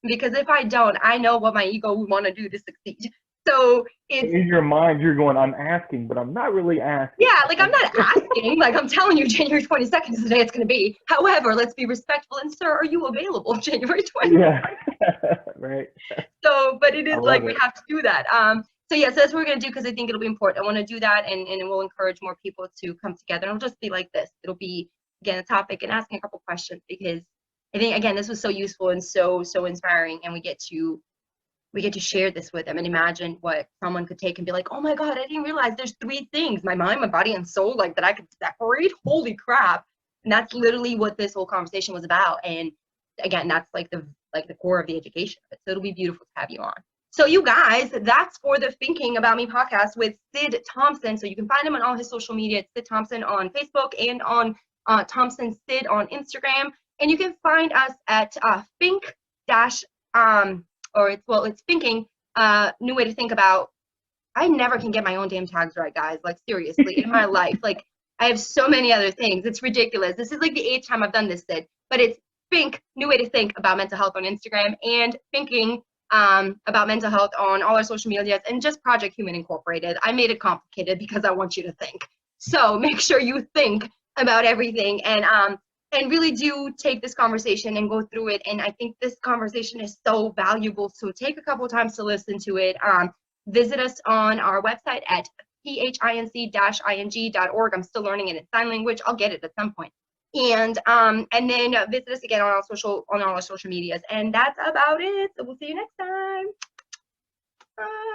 because if I don't, I know what my ego would want to do to succeed. So it's In your mind, you're going, I'm asking, but I'm not really asking. yeah, like I'm not asking, like I'm telling you January 22nd is the day it's going to be. However, let's be respectful and sir, are you available January 22nd? Yeah. Right. So, but it I is like love we it. have to do that. So yes, that's what we're gonna do because I think it'll be important. I want to do that, and it will encourage more people to come together. It'll just be like this. It'll be again a topic and asking a couple questions, because I think again this was so useful and so inspiring, and we get to share this with them and imagine what someone could take and be like, oh my God, I didn't realize there's 3 things, my mind, my body, and soul, like that I could separate. Holy crap! And that's literally what this whole conversation was about. And again, that's like the core of the education of it. So it'll be beautiful to have you on. So you guys, that's for the Thinking About Me podcast with Sydd Thompson. So you can find him on all his social media. It's Sydd Thompson on Facebook and on Thompson Sydd on Instagram. And you can find us at think dash it's thinking new way to think about. I never can get my own damn tags right, guys. Like seriously, in my life, like I have so many other things. It's ridiculous. This is like the 8th time I've done this, Sid. But it's think new way to think about mental health on Instagram, and thinking about mental health on all our social medias, and just Project Human Incorporated. I made it complicated because I want you to think. So make sure you think about everything, and really do take this conversation and go through it. And I think this conversation is so valuable. So take a couple of times to listen to it. Visit us on our website at phinc-ing.org. I'm still learning it in sign language. I'll get it at some point. And then visit us again on all our social medias. And that's about it. So we'll see you next time. Bye.